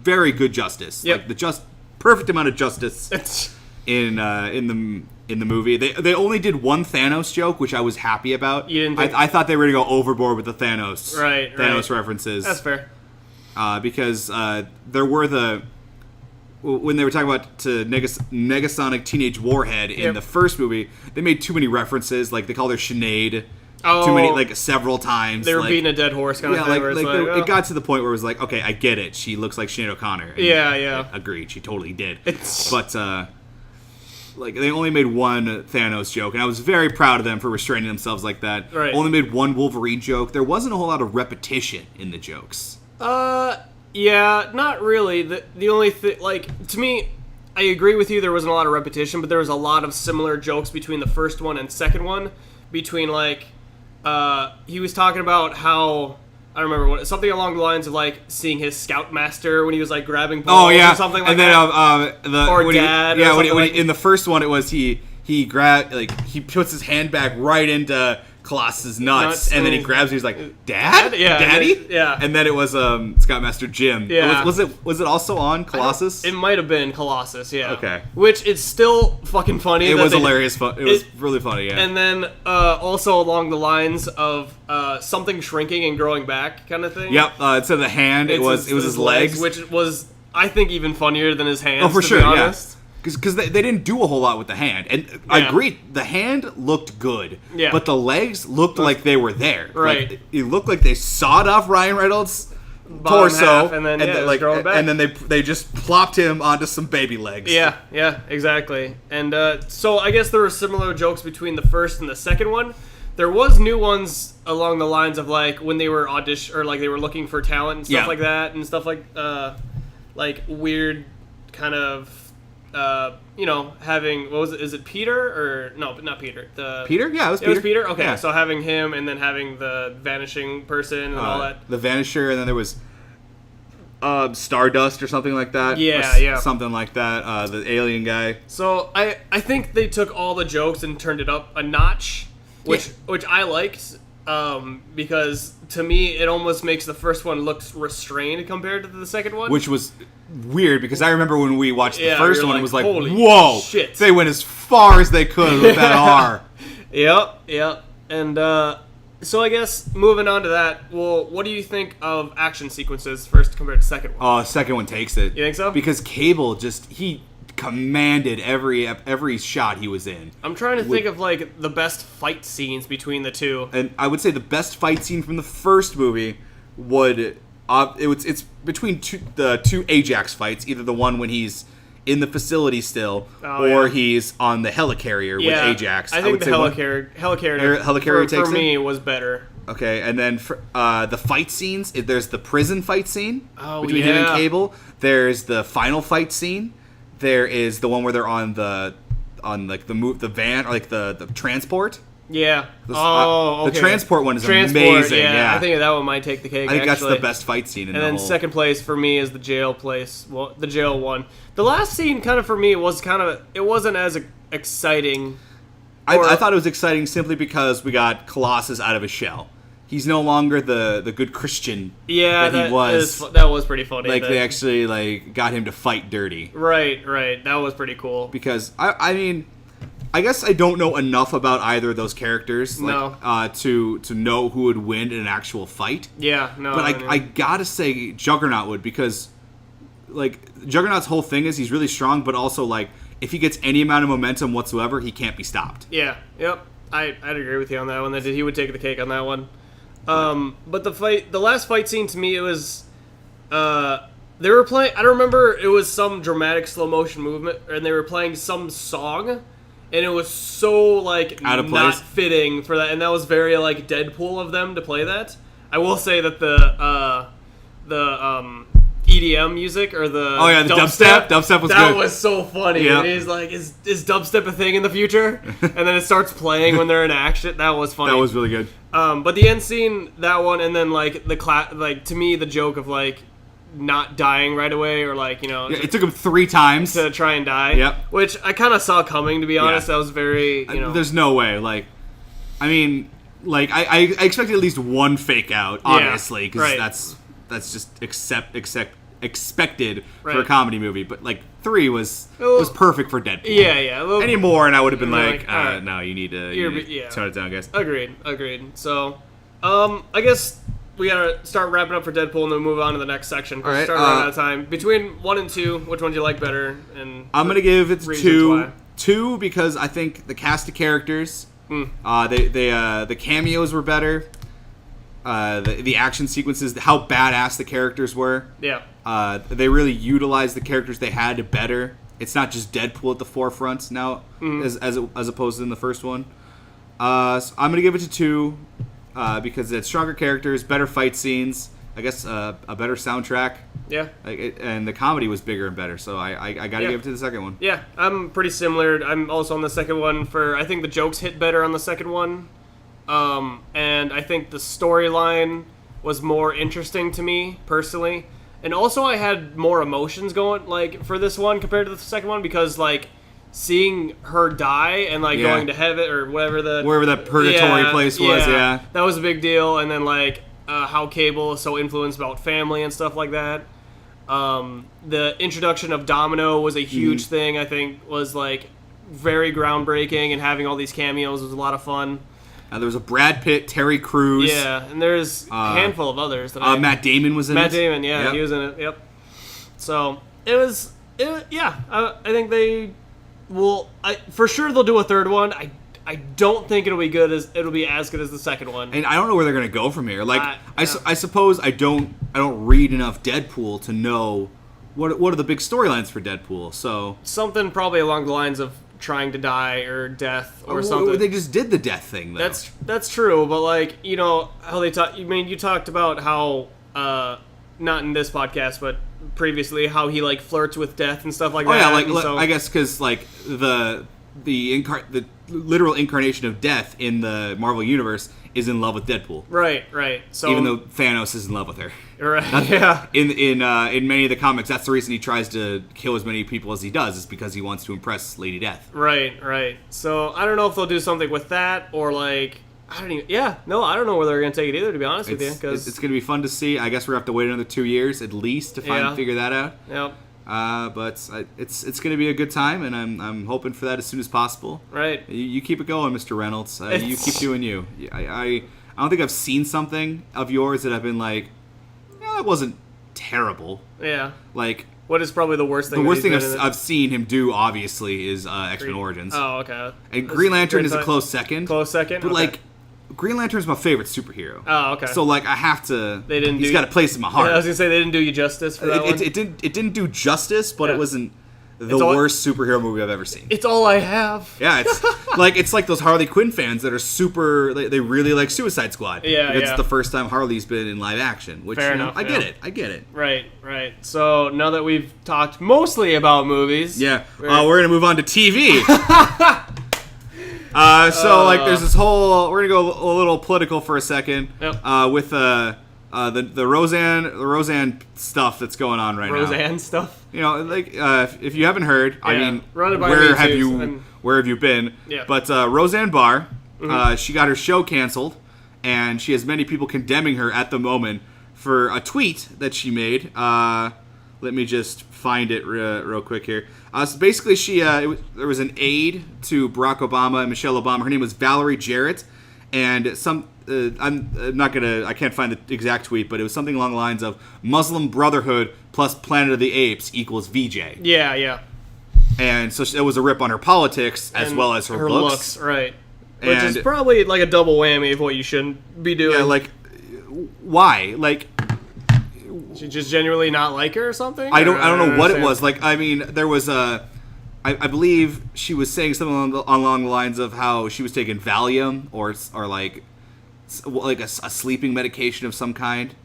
very good justice. Yep. Like perfect amount of justice in the movie. They only did one Thanos joke, which I was happy about. You didn't think... I thought they were going to go overboard with the Thanos Thanos references. That's fair. because there were when they were talking about to Negasonic Teenage Warhead in the first movie, they made too many references. Like they called her Sinead too many, like several times. They were like, beating a dead horse kind of thing. It got to the point where it was like, okay, I get it. She looks like Sinead O'Connor. And yeah. Agreed. She totally did. But like they only made one Thanos joke, and I was very proud of them for restraining themselves like that. Right. Only made one Wolverine joke. There wasn't a whole lot of repetition in the jokes. Yeah, not really. The only thing, like, to me, I agree with you, there wasn't a lot of repetition, but there was a lot of similar jokes between the first one and second one. Between, like, he was talking about how, I don't remember, something along the lines of, like, seeing his Scoutmaster when he was, like, grabbing balls or something like that. Or Dad. In the first one, it was he grabbed, like, he puts his hand back right into Colossus' nuts, and then he grabs it. He's like, "Dad, yeah, Daddy, yeah." And then it was Scoutmaster Jim. Yeah. Was it also on Colossus? It might have been Colossus. Yeah. Okay. Which is still fucking funny. It was hilarious. It was really funny. Yeah. And then also along the lines of something shrinking and growing back, kind of thing. Yep. Instead of the hand, it was his legs, which was, I think, even funnier than his hands. Oh, for sure. Be honest. Yeah. Because they didn't do a whole lot with the hand. And I agree, the hand looked good. Yeah. But the legs looked like they were there. Right. Like, it looked like they sawed off Ryan Reynolds' Bottom torso. half, and then, back. And then they just plopped him onto some baby legs. Yeah, exactly. And so I guess there were similar jokes between the first and the second one. There was new ones along the lines of, like, when they were they were looking for talent and stuff like that, and stuff like weird kind of, having, what was it? Is it Peter or no? Not Peter. Peter? Yeah, it was Peter. It was Peter. Okay, yeah. so having him and then having the vanishing person and all that. The Vanisher, and then there was Stardust or something like that. Yeah. Something like that. The alien guy. So I think they took all the jokes and turned it up a notch, which I liked. Because to me it almost makes the first one look restrained compared to the second one, which was weird because I remember when we watched the first one, it was like, holy whoa, shit. They went as far as they could with that R. Yep. And so I guess moving on to that, well, what do you think of action sequences first compared to second one? Second one takes it. You think so? Because Cable he commanded every shot he was in. I'm trying to think of, like, the best fight scenes between the two. And I would say the best fight scene from the first movie it's between the two Ajax fights, either the one when he's in the facility still, or he's on the helicarrier with Ajax. I think the helicarrier takes for me was better. Okay, and then for, the fight scenes, there's the prison fight scene between him and Cable. There's the final fight scene. There is the one where they're on the van, or like the transport. Yeah. Okay. The transport one is amazing. Yeah, I think that one might take the cake. I think that's the best fight scene in the whole. And then second place for me is the jail place. Well, the jail one. The last scene, kind of for me, it wasn't as exciting. I thought it was exciting simply because we got Colossus out of his shell. He's no longer the good Christian that he was. That was pretty funny. Like, they actually got him to fight dirty. Right. That was pretty cool. Because, I mean, I guess I don't know enough about either of those characters to know who would win in an actual fight. Yeah, no. But I gotta say Juggernaut would, because, like, Juggernaut's whole thing is he's really strong, but also, like, if he gets any amount of momentum whatsoever, he can't be stopped. Yeah, yep. I'd agree with you on that one. That he would take the cake on that one. But the last fight scene, to me, it was, they were playing, I don't remember, it was some dramatic slow motion movement, and they were playing some song, and it was so, like, out of not place, fitting for that, and that was very, like, Deadpool of them to play that. I will say that the EDM music, or the dubstep was good. That was so funny. Yep. And he's like, is dubstep a thing in the future? And then it starts playing when they're in action. That was funny. That was really good. But the end scene, that one, and then, like, to me, the joke of, like, not dying right away, or, like, it took him 3 times to try and die. Yep. Which I kind of saw coming, to be honest. That was very, There's no way. Like, I mean, like, I expected at least one fake out, obviously, because that's just expected for a comedy movie. But, like, 3 was perfect for Deadpool. Yeah. Well, any more, and I would have been like, right. no, you need to tone it down, guys. Agreed. So, I guess we gotta start wrapping up for Deadpool and then move on to the next section. All right, Start running out of time. Between 1 and 2, which one do you like better? And I'm gonna give it reasons 2. why. 2 because I think the cast of characters, the cameos were better. The action sequences, how badass the characters were. Yeah. They really utilized the characters they had better. It's not just Deadpool at the forefront now, as opposed to in the first one. So I'm gonna give it to 2 because it's stronger characters, better fight scenes. I guess a better soundtrack. Yeah. And the comedy was bigger and better. So I gotta give it to the second one. Yeah, I'm pretty similar. I'm also on the second one I think the jokes hit better on the second one. And I think the storyline was more interesting to me personally. And also I had more emotions going like for this one compared to the second one because like seeing her die and like going to heaven or wherever that purgatory place was, that was a big deal. And then like how Cable is so influenced about family and stuff like that. The introduction of Domino was a huge thing. I think was like very groundbreaking, and having all these cameos was a lot of fun. There was a Brad Pitt, Terry Crews. Yeah, and there's a handful of others. Matt Damon was in it. Matt Damon, yeah, he was in it. Yep. So I think they will. For sure they'll do a third one. I don't think it'll be as good as the second one. And I don't know where they're gonna go from here. Like I suppose I don't read enough Deadpool to know what are the big storylines for Deadpool. So something probably along the lines of trying to die or death or something. They just did the death thing though. That's true, but like how they talk. I mean, you talked about how not in this podcast, but previously how he like flirts with death and stuff like that. Yeah, like I guess because like the literal incarnation of death in the Marvel universe is in love with Deadpool. Right. So even though Thanos is in love with her. Right. Yeah. In many of the comics, that's the reason he tries to kill as many people as he does, is because he wants to impress Lady Death. Right. So I don't know if they'll do something with that or like I don't know where they're gonna take it either. To be honest with you, because it's gonna be fun to see. I guess we're gonna have to wait another 2 years at least to figure that out. Yep. But it's going to be a good time, and I'm hoping for that as soon as possible. Right. You keep it going, Mr. Reynolds. You keep doing you. I don't think I've seen something of yours that I've been like, that wasn't terrible. Yeah. Like, what is probably the worst thing? The worst thing I've seen him do, obviously, is X-Men Origins. Oh, okay. And Green Lantern is a close second. But okay. Like, Green Lantern's my favorite superhero. Oh, okay. So like I have to. He's got a place in my heart. Yeah, I was gonna say they didn't do you justice for that one. It didn't do justice, but it wasn't the worst superhero movie I've ever seen. It's all I have. Yeah, it's like those Harley Quinn fans that are super. They really like Suicide Squad. Yeah, it's the first time Harley's been in live action. Which fair enough. I get it. Right. So now that we've talked mostly about movies, we're gonna move on to TV. There's this whole. We're gonna go a little political for a second. Yep. With the Roseanne stuff that's going on right now. Roseanne stuff. If you haven't heard, I mean, run it by where me have too, where have you been? Yeah. But Roseanne Barr, she got her show canceled, and she has many people condemning her at the moment for a tweet that she made. Let me just find it real quick here. So basically, there was an aide to Barack Obama and Michelle Obama. Her name was Valerie Jarrett, and I can't find the exact tweet, but it was something along the lines of Muslim Brotherhood plus Planet of the Apes equals VJ. Yeah. And so it was a rip on her politics as well as her looks. Right. Which is probably like a double whammy of what you shouldn't be doing. Yeah, like, why? Like, she just genuinely not like her or something? I don't know what it was. Like, I mean, there was I believe she was saying something along the lines of how she was taking Valium or like a sleeping medication of some kind,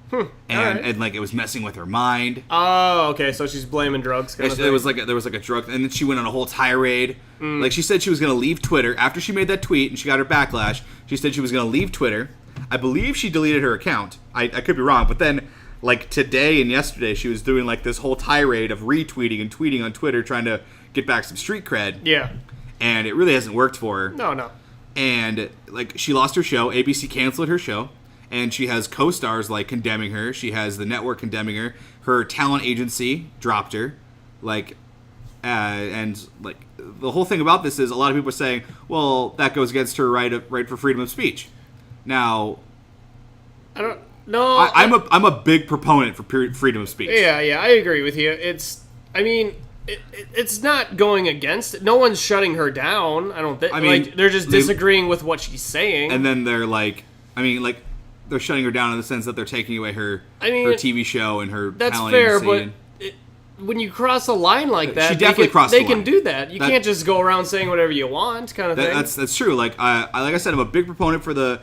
and like it was messing with her mind. Oh, okay. So she's blaming drugs. Kind of thing. There was like a drug, and then she went on a whole tirade. Like she said she was going to leave Twitter after she made that tweet, and she got her backlash. She said she was going to leave Twitter. I believe she deleted her account. I could be wrong, but then. Like today and yesterday, she was doing like this whole tirade of retweeting and tweeting on Twitter, trying to get back some street cred. Yeah. And it really hasn't worked for her. No. And like she lost her show. ABC canceled her show, and she has co-stars like condemning her. She has the network condemning her. Her talent agency dropped her. Like, and like the whole thing about this is a lot of people are saying, well, that goes against her right for freedom of speech. Now, No, I'm a big proponent for freedom of speech. Yeah, I agree with you. It's not going against it. No one's shutting her down. I don't think. I mean, they're just disagreeing with what she's saying. And then they're like, they're shutting her down in the sense that they're taking away her TV show and her that's talent. Fair, but when you cross a line like that, she definitely crossed the line. They can do that. You can't just go around saying whatever you want, kind of thing. That's true. Like I said, I'm a big proponent for the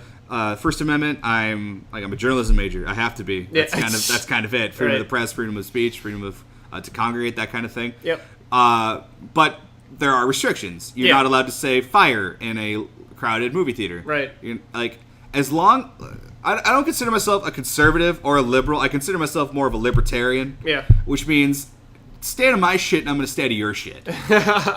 First Amendment. I'm a journalism major. I have to be. That's kind of it. Freedom of the press, freedom of speech, freedom of to congregate, that kind of thing. Yep. But there are restrictions. You're not allowed to say fire in a crowded movie theater. Right. As long... I don't consider myself a conservative or a liberal. I consider myself more of a libertarian. Yeah. Which means stay out of my shit and I'm going to stay out of your shit.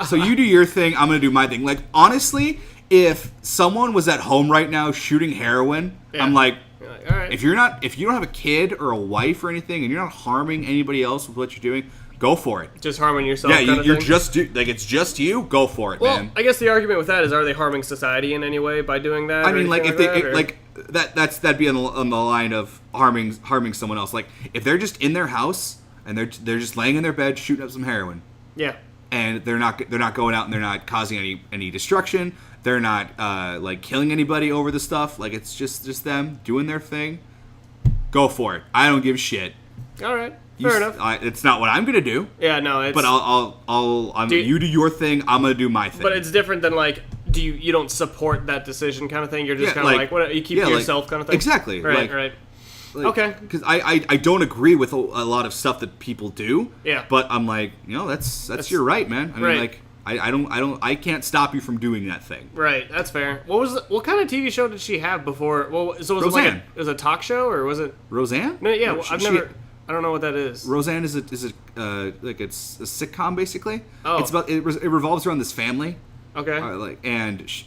So you do your thing, I'm going to do my thing. Like, honestly, if someone was at home right now shooting heroin, I'm like, all right. If you don't have a kid or a wife or anything, and you're not harming anybody else with what you're doing, go for it. Just harming yourself. Yeah, it's just you. Go for it, man. I guess the argument with that is, are they harming society in any way by doing that? I mean, that'd be on the line of harming someone else. Like, if they're just in their house and they're just laying in their bed shooting up some heroin. Yeah. And they're not going out and they're not causing any destruction. They're not killing anybody over the stuff. Like, it's just them doing their thing. Go for it. I don't give a shit. All right. Fair enough. It's not what I'm gonna do. Yeah, no. It's, but you do your thing. I'm gonna do my thing. But it's different than you don't support that decision kind of thing. You're just kind of what you keep to yourself kind of thing. Exactly. Right. Okay. Because I don't agree with a lot of stuff that people do. Yeah. But I'm like, that's your right, man. I mean, I can't stop you from doing that thing. Right, that's fair. What kind of TV show did she have before? Well, so was Roseanne. It was a talk show or was it Roseanne? No, yeah, I don't know what that is. Roseanne is it's a sitcom basically. Oh. It revolves around this family. Okay.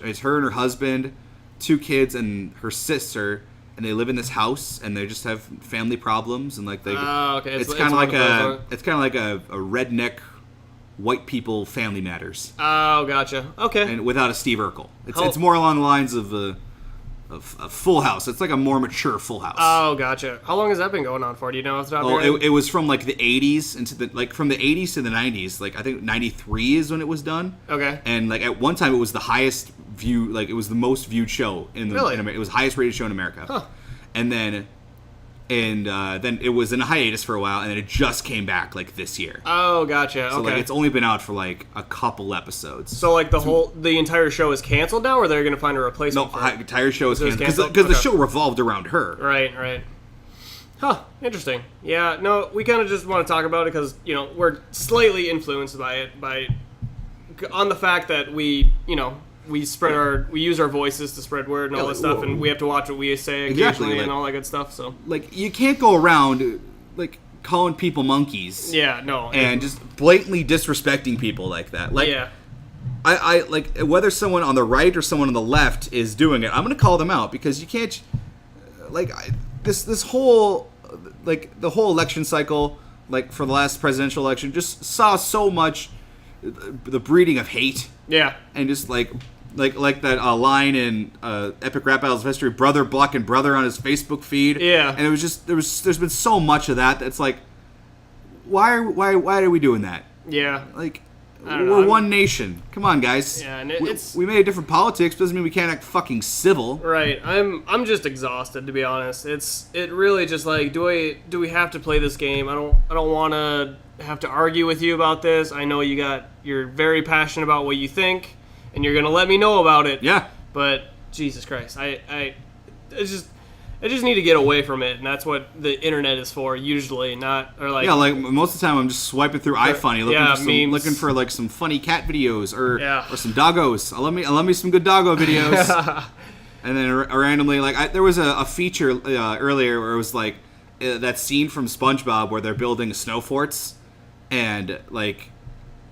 It's her and her husband, 2 kids and her sister, and they live in this house and they just have family problems and they. Oh, okay. It's kind of like a redneck white people family matters. Oh, gotcha. Okay. And without a Steve Urkel. It's more along the lines of a Full House. It's like a more mature Full House. Oh, gotcha. How long has that been going on for? Do you know off the top of your head? It was from the 80s from the 80s to the 90s. I think 93 is when it was done. Okay. And at one time it was the highest view, it was the most viewed show Really? It was the highest rated show in America. Huh. And then it was in a hiatus for a while, and then it just came back this year. Oh, gotcha. So okay. It's only been out for a couple episodes. So the entire show is canceled now, or they're going to find a replacement? No, the entire show is canceled because the show revolved around her. Right. Huh. Interesting. Yeah. No, we kind of just want to talk about it because we're slightly influenced by it on the fact that we use our voices to spread word and all this stuff, and we have to watch what we say occasionally and all that good stuff. So you can't go around calling people monkeys. Yeah, no, and just blatantly disrespecting people like that. Yeah. I whether someone on the right or someone on the left is doing it, I'm going to call them out because you can't this whole the whole election cycle for the last presidential election just saw so much the breeding of hate. Yeah. And just like that line in Epic Rap Battles of History, brother blocking brother on his Facebook feed. Yeah. And it was just there's been so much of that that's why are we doing that? Yeah. We're one nation. Come on, guys. Yeah, and we may have different politics, but doesn't mean we can't act fucking civil. Right. I'm just exhausted, to be honest. It really just do we have to play this game? I don't want to have to argue with you about this. I know you're very passionate about what you think, and you're gonna let me know about it. Yeah. But Jesus Christ, I just need to get away from it, and that's what the internet is for usually. Most of the time I'm just swiping through iFunny looking for some funny cat videos or some doggos. Let me some good doggo videos. And then randomly there was a feature earlier where it was that scene from SpongeBob where they're building snow forts, and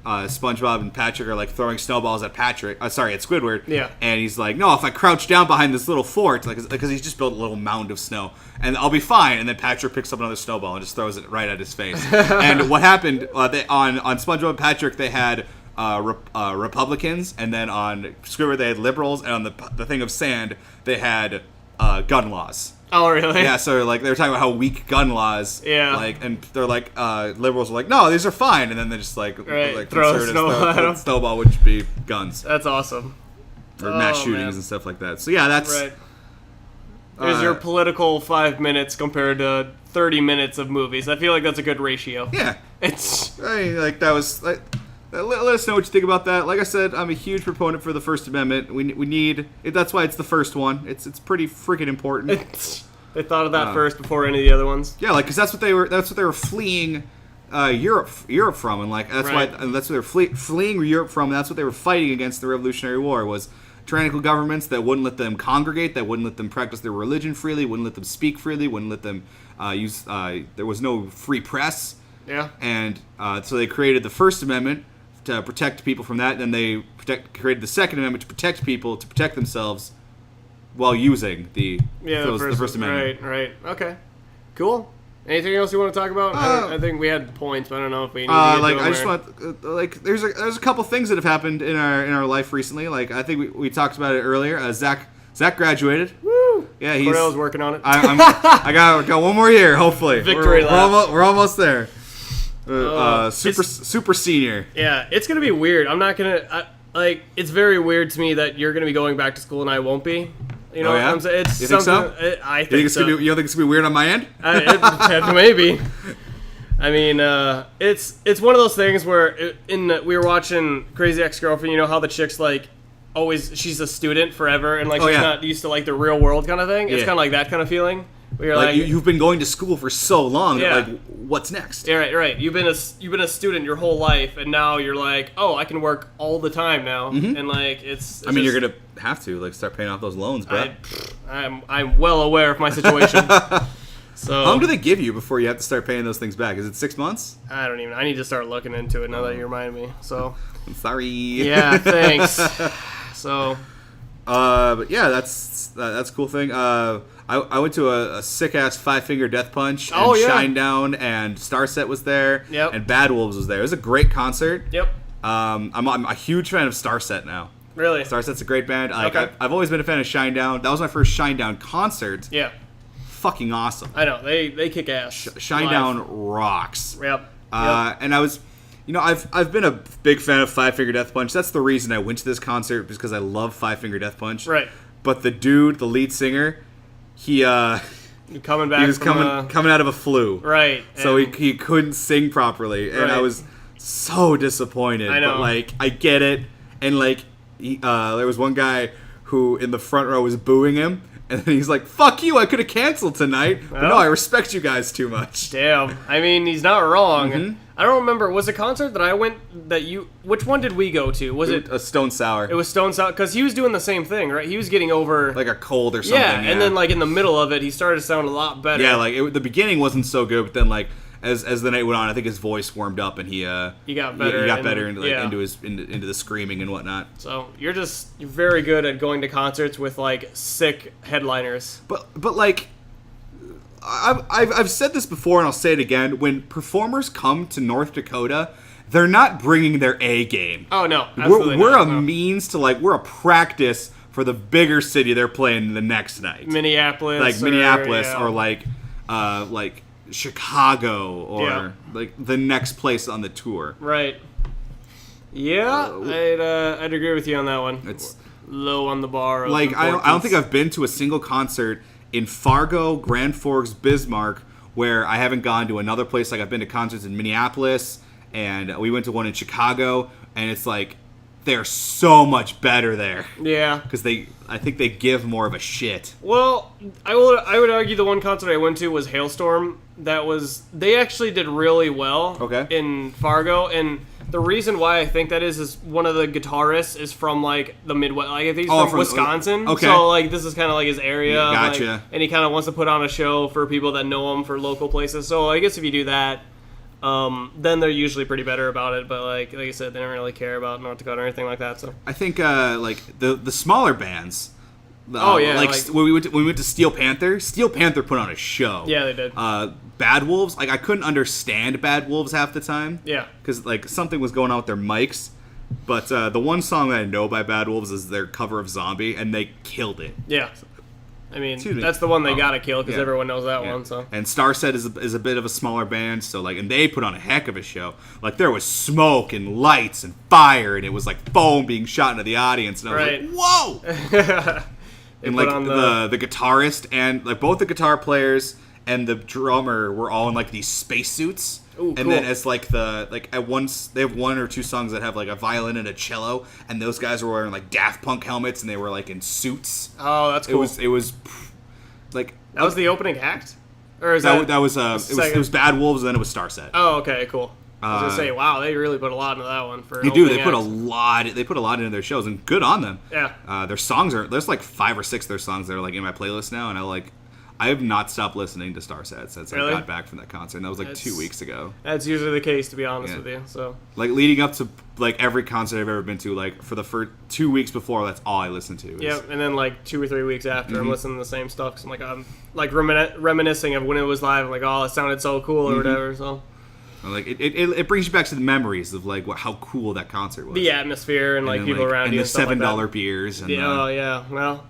SpongeBob and Patrick are throwing snowballs at Squidward. Yeah. And he's like, no, if I crouch down behind this little fort, because he's just built a little mound of snow, and I'll be fine. And then Patrick picks up another snowball and just throws it right at his face. And what happened on SpongeBob and Patrick, they had Republicans, and then on Squidward they had liberals, and on the thing of sand they had gun laws. Oh, really? Yeah, so like they were talking about how weak gun laws. Yeah. Like, and they're like, liberals are like, no, these are fine, and then they just like throw a snowball at 'em. Snowball, which be guns That's awesome. or mass shootings and stuff like that. So yeah, that's right. There's your political 5 minutes compared to 30 minutes of movies. I feel like that's a good ratio. Yeah, It's I mean, like that was like. Let us know what you think about that. Like I said, I'm a huge proponent for the First Amendment. We need it. That's why it's the first one. It's pretty freaking important. they thought of that first before any of the other ones. Yeah, like because that's what they were fleeing Europe from, and like that's why that's what they were fleeing Europe from. And that's what they were fighting against the Revolutionary War was tyrannical governments that wouldn't let them congregate, that wouldn't let them practice their religion freely, wouldn't let them speak freely, wouldn't let them use. There was no free press. Yeah. And so they created the First Amendment to protect people from that, and then they created the Second Amendment to protect people, to protect themselves while using the First Amendment. Right. Okay. Cool. Anything else you want to talk about? I think we had points, but I don't know if we need to get like to I just want there's a couple things that have happened in our life recently. Like I think we talked about it earlier. Zach graduated. Woo! Yeah, Cornell's working on it. I got one more year, hopefully. Victory lap. We're almost there. Super senior. Yeah, it's gonna be weird. I'm not gonna it's very weird to me that you're gonna be going back to school and I won't be. You know, oh, yeah? what I'm saying? It's you think so? I think so. You don't think it's gonna be weird on my end? Maybe. I mean, it's one of those things where we were watching Crazy Ex-Girlfriend. You know how the chick's like always she's a student forever and like she's not used to like the real world kind of thing. It's kind of like that kind of feeling. Where you're like you've been going to school for so long. Yeah. Like, what's next? Yeah, right. You've been a student your whole life, and now you're like, oh, I can work all the time now, and like it's I mean, you're gonna have to like start paying off those loans, bro. I'm well aware of my situation. So how long do they give you before you have to start paying those things back? Is it 6 months? I don't even. I need to start looking into it now that you remind me. So I'm sorry. Yeah, thanks. So, but yeah, that's a cool thing. I went to a sick ass Five Finger Death Punch and Shinedown, and Starset was there, and Bad Wolves was there. It was a great concert. Yep. I'm a huge fan of Starset now. Really? Starset's a great band. Okay. I've always been a fan of Shinedown. That was my first Shinedown concert. Yeah. Fucking awesome. I know they kick ass. Shinedown rocks. Yep. And I was, I've been a big fan of Five Finger Death Punch. That's the reason I went to this concert, because I love Five Finger Death Punch. Right. But the dude, the lead singer, he was coming out of a flu. Right. So he couldn't sing properly, and I was so disappointed. I know. But like I get it, and like there was one guy who in the front row was booing him. And then he's like, fuck you, I could have canceled tonight. But no, I respect you guys too much. Damn. I mean, he's not wrong. Mm-hmm. I don't remember. Was a concert that I went which one did we go to? Was it a Stone Sour? It was Stone Sour, because he was doing the same thing, right? He was getting over like a cold or something. Yeah, and then like in the middle of it, he started to sound a lot better. Yeah, like the beginning wasn't so good, but then like as the night went on, I think his voice warmed up and he got better. He got better into the screaming and whatnot. So you're very good at going to concerts with like sick headliners. But like I've said this before and I'll say it again. When performers come to North Dakota, they're not bringing their A game. Oh no, absolutely we're not, a means to we're a practice for the bigger city they're playing the next night. Minneapolis, or like Chicago, or like the next place on the tour. Right. Yeah, I'd agree with you on that one. It's low on the bar. Like I don't think I've been to a single concert in Fargo, Grand Forks, Bismarck where I haven't gone to another place. Like I've been to concerts in Minneapolis, and we went to one in Chicago, and it's like they're so much better there. Yeah, because I think they give more of a shit. Well, I would argue the one concert I went to was Hailstorm. They actually did really well. In Fargo, and the reason why I think that is one of the guitarists is from like the Midwest. Like I think he's from Wisconsin. Okay. So like this is kind of like his area. Yeah, gotcha. And he kind of wants to put on a show for people that know him for local places. So I guess if you do that, then they're usually pretty better about it. But like I said, they don't really care about North Dakota or anything like that. So I think like the smaller bands. like when we went to Steel Panther put on a show. Yeah, they did. Bad Wolves, like I couldn't understand Bad Wolves half the time. Yeah, because like something was going on with their mics. But the one song that I know by Bad Wolves is their cover of Zombie, and they killed it. Yeah. I mean, that's the one they gotta kill because everyone knows that one. So. And Starset is a bit of a smaller band, so like, and they put on a heck of a show. Like there was smoke and lights and fire, and it was like foam being shot into the audience, and I was like, whoa! And like the guitarist and like both the guitar players and the drummer were all in like these spacesuits. Ooh, and cool. then as like at once they have 1 or 2 songs that have like a violin and a cello, and those guys were wearing like Daft Punk helmets and they were like in suits. Oh, that's cool. It was like that was the opening act, or is that was it was Bad Wolves and then it was Starset. Oh, okay, cool. I was gonna say, wow, they really put a lot into that one. They do. They put a lot into their shows, and good on them. Yeah. Their songs there's like 5 or 6 of their songs that are like in my playlist now, and I have not stopped listening to Starset since I got back from that concert. And that was like 2 weeks ago. That's usually the case, to be honest with you. So like leading up to like every concert I've ever been to, like for the first 2 weeks before, that's all I listened to. Yeah, and then like 2 or 3 weeks after, I'm listening to the same stuff because I'm like reminiscing of when it was live. I'm like, oh, it sounded so cool or whatever. So. Like it brings you back to the memories of like how cool that concert was. The atmosphere and like people around you and the $7 beers. And oh yeah, well,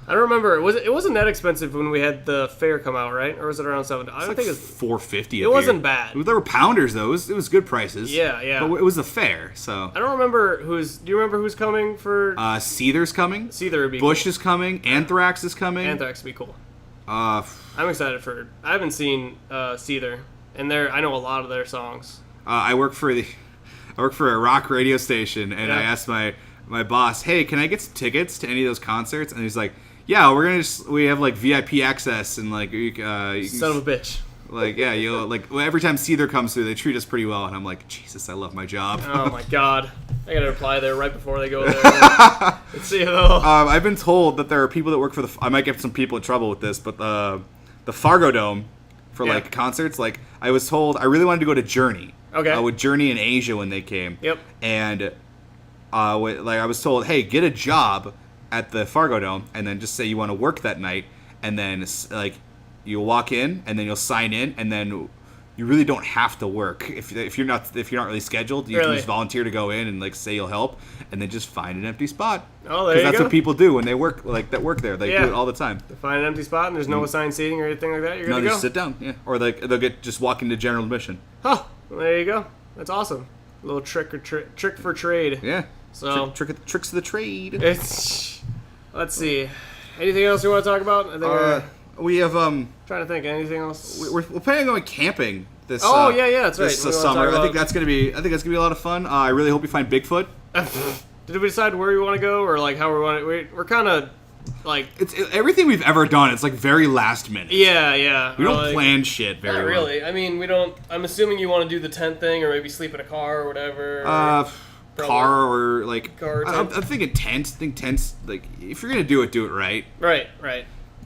I don't remember. It wasn't that expensive when we had the fair come out, right? Or was it around $7? I don't think it was $4.50. It wasn't bad. There were pounders though. It was good prices. Yeah. But it was a fair, so. I don't remember do you remember who's coming for? Seether's coming. Seether would be Bush cool. is coming. Anthrax is coming. Anthrax would be cool. I'm excited for. I haven't seen Seether, and I know a lot of their songs. I work for a rock radio station, and I asked my boss, "Hey, can I get some tickets to any of those concerts?" And he's like, "Yeah, we have like VIP access, and like you son of a bitch." Like every time Seether comes through, they treat us pretty well, and I'm like, Jesus, I love my job. Oh my god, I gotta apply there right before they go there. Let's see though. I've been told that there are people that work for I might get some people in trouble with this, but the Fargo Dome for like concerts, like I was told I really wanted to go to Journey. Okay. With Journey in Asia when they came. Yep. And I was told, hey, get a job at the Fargo Dome, and then just say you want to work that night, and then like you'll walk in, and then you'll sign in, and then you really don't have to work if you're not really scheduled. You can just volunteer to go in and like say you'll help, and then just find an empty spot. Oh, there you go. That's what people do when they work there. They do it all the time. They find an empty spot and there's no assigned seating or anything like that. You're gonna go. Just sit down. Yeah, or they'll just walk into general admission. Huh. Well, there you go. That's awesome. A little trick for trade. Yeah. So tricks of the trade. Let's see. Anything else you want to talk about? I think we have trying to think. Anything else? We're planning on going camping this. That's right. This summer. I think that's gonna be a lot of fun. I really hope we find Bigfoot. Did we decide where we want to go or like how we want to? We're kind of. Like it's everything we've ever done. It's like very last minute. Yeah. We don't plan shit very well. Not really. I mean, we don't. I'm assuming you want to do the tent thing, or maybe sleep in a car or whatever. Car or like. Car. I'm thinking tent. I think tents. Like if you're gonna do it right. Right.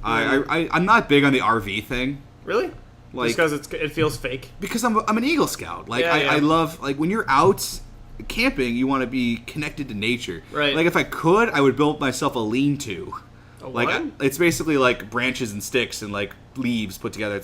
I'm not big on the RV thing. Really? Like just because it feels fake. Because I'm an Eagle Scout. Like I love like when you're out camping, you want to be connected to nature. Right. Like if I could, I would build myself a lean-to. Like it's basically like branches and sticks and like leaves put together.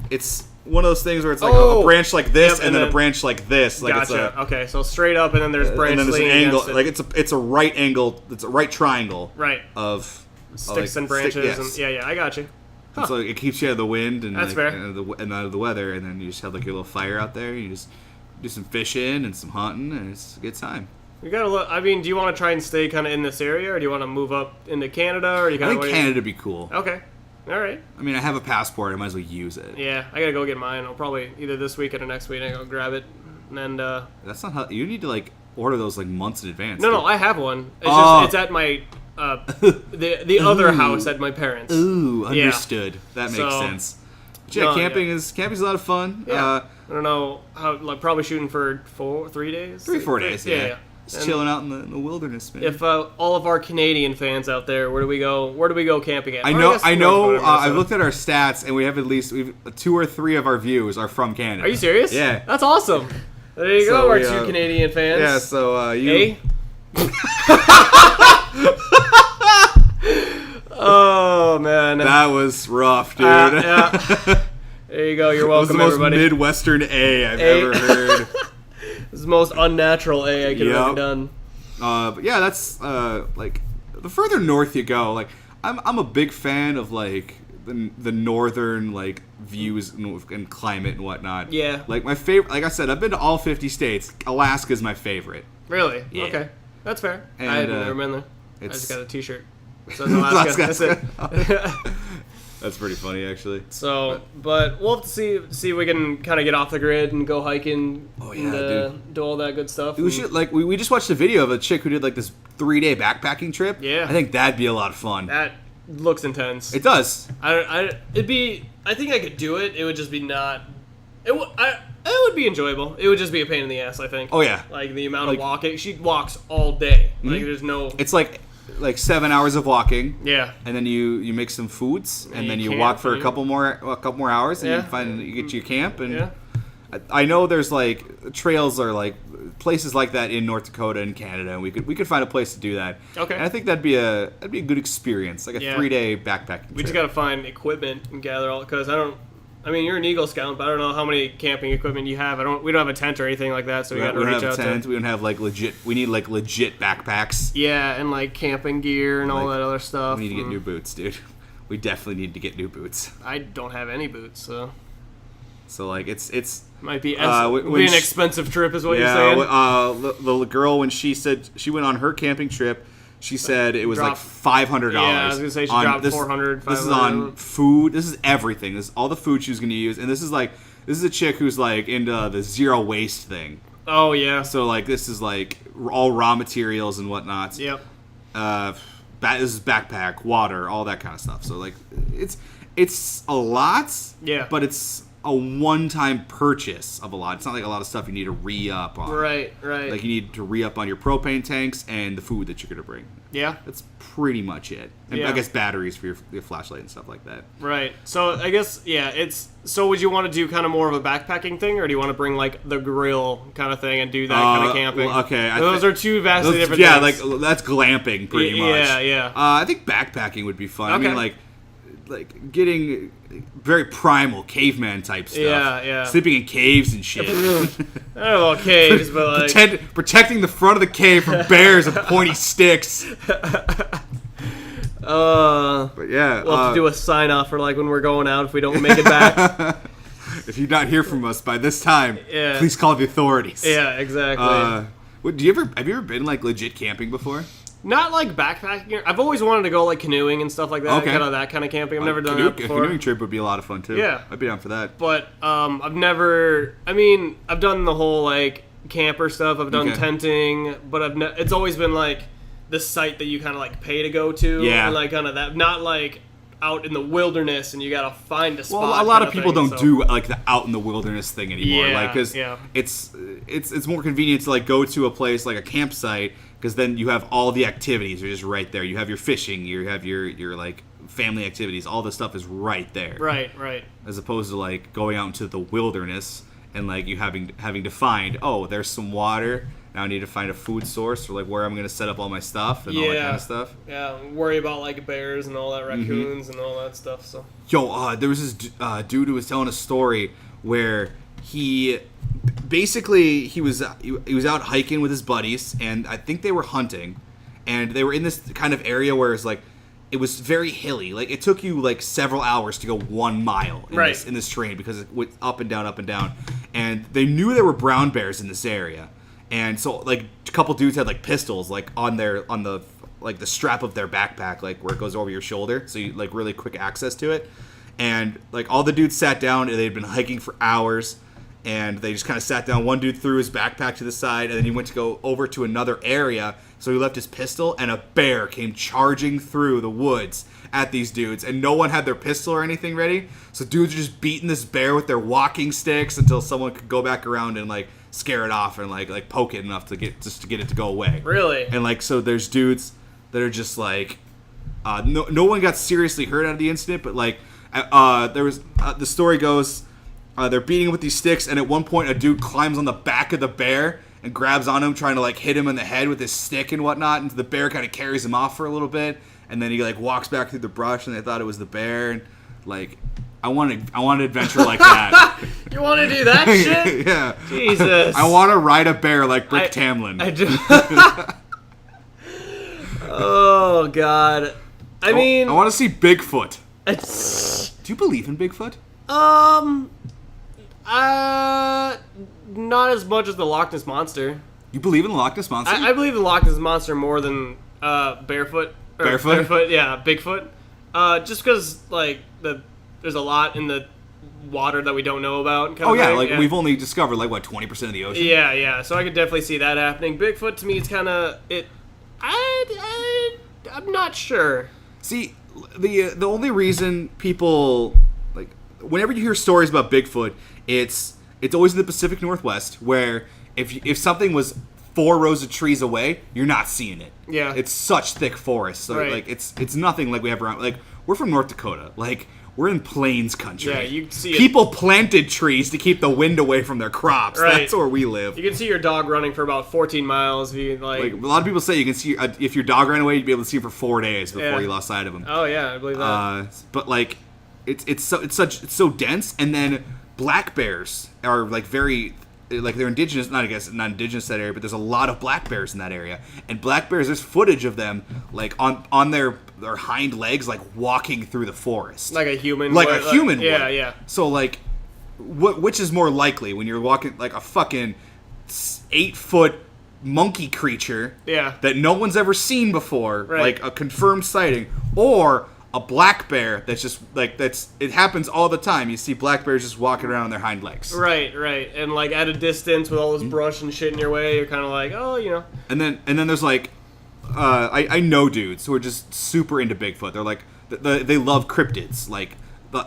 It's one of those things where it's like a branch like this and then a branch like this. Like gotcha. Okay, so straight up and then there's branch. And then there's an angle. Like it's a right angle. It's a right triangle. Right. Of sticks and branches. And I got you. Huh. So it keeps you out of the wind and that's fair. And out of the weather, and then you just have like your little fire out there. You just do some fishing and some hunting, and it's a good time. You gotta look. I mean, do you want to try and stay kind of in this area, or do you want to move up into Canada, or do you kind of? I think Canada would be cool. Okay, all right. I mean, I have a passport. I might as well use it. Yeah, I gotta go get mine. I'll probably either this weekend or next week. I go grab it, and that's not how you need to like order those like months in advance. No, I have one. It's just it's at my the other house at my parents'. Ooh, understood. Yeah. That makes sense. But yeah, camping's a lot of fun. Yeah. I don't know how. Like probably shooting for 3 days. 3-4 days. Yeah. Just chilling out in the wilderness, man. If all of our Canadian fans out there, where do we go camping at? I know. I've looked at our stats, and we have 2 or 3 of our views are from Canada. Are you serious? Yeah. That's awesome. There you go, our 2 Canadian fans. Yeah. So you. Oh man, that was rough, dude. Yeah. There you go. You're welcome, everybody. That was the most Midwestern A I've ever heard. This is the most unnatural A I could have ever done. But yeah, that's like the further north you go. Like I'm a big fan of like the northern like views and climate and whatnot. Yeah. Like my favorite, like I said, I've been to all 50 states. Alaska's my favorite. Really? Yeah. Okay, that's fair. And, I've never been there. I it's- just got a T-shirt. So it's Alaska. That's it. That's pretty funny, actually. So, but we'll have to see if we can kind of get off the grid and go hiking. Oh, yeah, and do all that good stuff. We should like we just watched a video of a chick who did like this 3-day backpacking trip. Yeah. I think that'd be a lot of fun. That looks intense. It does. It'd be. I think I could do it. It would just be not. It would be enjoyable. It would just be a pain in the ass, I think. Oh yeah. Like the amount Like- of walking. She walks all day. Like there's no. It's like 7 hours of walking. Yeah. And then you make some foods, and then you camp, walk for and a couple more hours, and Yeah. you get to your camp, and Yeah. I know there's like trails or like places like that in North Dakota and Canada, and we could find a place to do that. Okay. And I think that'd be a good experience, like a Yeah. 3-day backpacking. We just trip. gotta find equipment and gather all. Because I mean, you're an Eagle Scout, but I don't know how many camping equipment you have. We don't have a tent or anything like that, so we got to We don't reach have out a tent. to. We don't have like legit. We need like legit backpacks. Yeah, and like camping gear and all Like, that other stuff. We need to get new boots, dude. We definitely need to get new boots. I don't have any boots, so So like it's might be when be an she- expensive trip, is what you're yeah. saying. The girl when she said she went on her camping trip, she said it was like Dropped- $500. Yeah, I was gonna say she dropped 400, This is 500. on food. This is everything. This is all the food she was gonna use, and this is a chick who's like into the zero waste thing. Oh yeah. So like this is like all raw materials and whatnot. Yep. This is backpack, water, all that kind of stuff. So like it's a lot. Yeah. But it's a one-time purchase of a lot. It's not like a lot of stuff you need to re-up on. Right. Like you need to re-up on your propane tanks and the food that you're gonna bring. Yeah. That's pretty much it. And Yeah. I guess batteries for your flashlight and stuff like that. Right. So I guess So would you want to do kind of more of a backpacking thing, or do you want to bring like the grill kind of thing and do that kind of camping? Well, okay. Those are two vastly different yeah, things. like that's glamping pretty much. Yeah. I think backpacking would be fun. I Okay. mean, like getting very primal caveman type stuff. Yeah. Sleeping in caves and shit. I don't know about caves, but like Protecting the front of the cave from bears with pointy sticks. But yeah, we'll have to do a sign off for like when we're going out if we don't make it back. if you're not hear from us by this time, Yeah. please call the authorities. Yeah, exactly. Have you ever been like legit camping before? Not like backpacking. I've always wanted to go like canoeing and stuff like that. Okay. Kind of that kind of camping. I've never done A that before. canoeing trip would be a lot of fun too. Yeah. I'd be down for that. But I've never. I mean, I've done the whole like camper stuff. I've done Okay. tenting, but it's always been like the site that you kind of like pay to go to. Yeah. And like kind of that, not like out in the wilderness and you gotta find a spot. Well, a lot kinda of people thing, don't so- do like the out in the wilderness thing anymore. Yeah, Like, because yeah. it's more convenient to like go to a place like a campsite because then you have all the activities are just right there. You have your fishing, you have your like family activities. All the stuff is right there. Right. As opposed to like going out into the wilderness and like you having to find, oh, there's some water. Now I need to find a food source or like where I'm going to set up all my stuff and all that kind of stuff. Yeah, worry about like bears and all that, Mm-hmm. raccoons and all that stuff. So Yo, there was this dude who was telling a story where he was out hiking with his buddies, and I think they were hunting, and they were in this kind of area where it's like it was very hilly. Like it took you like several hours to go 1 mile in this terrain because it went up and down, and they knew there were brown bears in this area, and so like a couple dudes had like pistols like on the like the strap of their backpack, like where it goes over your shoulder, so you like really quick access to it. And like all the dudes sat down and they'd been hiking for hours, and they just kind of sat down. One dude threw his backpack to the side, and then he went to go over to another area, so he left his pistol, and a bear came charging through the woods at these dudes, and no one had their pistol or anything ready, so dudes are just beating this bear with their walking sticks until someone could go back around and like scare it off and like poke it enough to get it to go away. really, And like so there's dudes that are just like no one got seriously hurt out of the incident, but like there was the story goes they're beating him with these sticks, and at one point a dude climbs on the back of the bear and grabs on him, trying to like hit him in the head with his stick and whatnot, and the bear kind of carries him off for a little bit, and then he like walks back through the brush, and they thought it was the bear. And like I want an adventure like that. you want to do that shit? Yeah, Jesus, I want to ride a bear like Brick Tamlin. I do. Oh God. I mean, I want to see Bigfoot. It's, Do you believe in Bigfoot? not as much as the Loch Ness Monster. You believe in the Loch Ness Monster? I believe in the Loch Ness Monster more than Barefoot. Barefoot? Yeah, Bigfoot. Just because like there's a lot in the water that we don't know about. Oh yeah, like we've only discovered like what 20% of the ocean. Yeah. So I could definitely see that happening. Bigfoot to me is kind of it. I'm not sure. See, the only reason people like whenever you hear stories about Bigfoot, it's always in the Pacific Northwest where if something was 4 rows of trees away, you're not seeing it. Yeah, it's such thick forest. So right. like it's nothing like we have around. Like we're from North Dakota. Like we're in plains country. Yeah, you see people planted trees to keep the wind away from their crops. Right. That's where we live. You can see your dog running for about 14 miles. If you, like a lot of people say you can see if your dog ran away, you'd be able to see him for 4 days before you lost sight of him. Oh yeah, I believe that. But like, it's so dense, and then black bears are like very. Like they're indigenous, not indigenous to that area, but there's a lot of black bears in that area. And black bears, there's footage of them like on their hind legs, like walking through the forest, like a human, human. Yeah, would. yeah. So like, which is more likely when you're walking like a fucking 8-foot monkey creature, that no one's ever seen before, right. like a confirmed sighting, or a black bear that's just like it happens all the time. You see black bears just walking around on their hind legs. Right, and like at a distance with all this brush and shit in your way, you're kind of like, oh, you know. And then there's like, I know dudes who are just super into Bigfoot. They're like, they love cryptids, like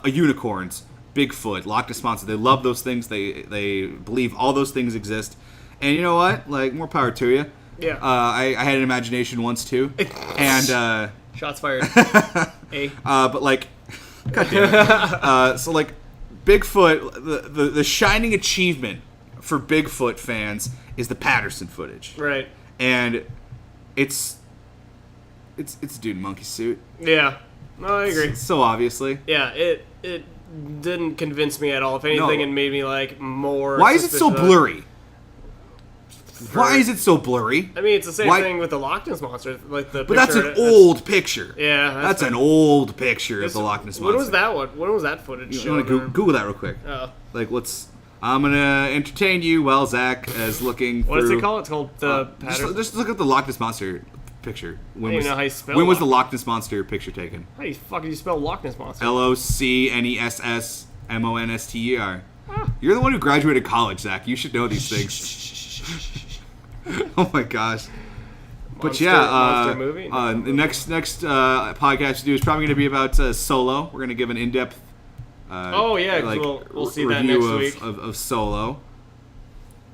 unicorns, Bigfoot, Loch Ness Monster. They love those things. They believe all those things exist. And you know what? Like, more power to you. Yeah. I had an imagination once too, and. Shots fired. But like, goddamn. So like, Bigfoot, the shining achievement for Bigfoot fans is the Patterson footage, right? And it's a dude in monkey suit. Yeah, no, I agree. So obviously, yeah, it didn't convince me at all. If anything, it made me like more. Why is it so blurry? Why is it so blurry? I mean, it's the same thing with the Loch Ness Monster, like the. But that's an old picture. Yeah, that's an old picture of the Loch Ness Monster. When was that one? When was that footage? You want to Google that real quick? Oh. Like, I'm gonna entertain you while Zach is looking. What does it call? It's called the Patterson. Just look at the Loch Ness Monster picture. I don't even know how you spell. When was the Loch Ness Monster picture taken? How the fuck do you spell Loch Ness Monster? LOCNESSMONSTER. You're the one who graduated college, Zach. You should know these things. Oh my gosh. But Monster movie? The next podcast to do is probably going to be about Solo. We're going to give an in-depth we'll see that review next week. of Solo.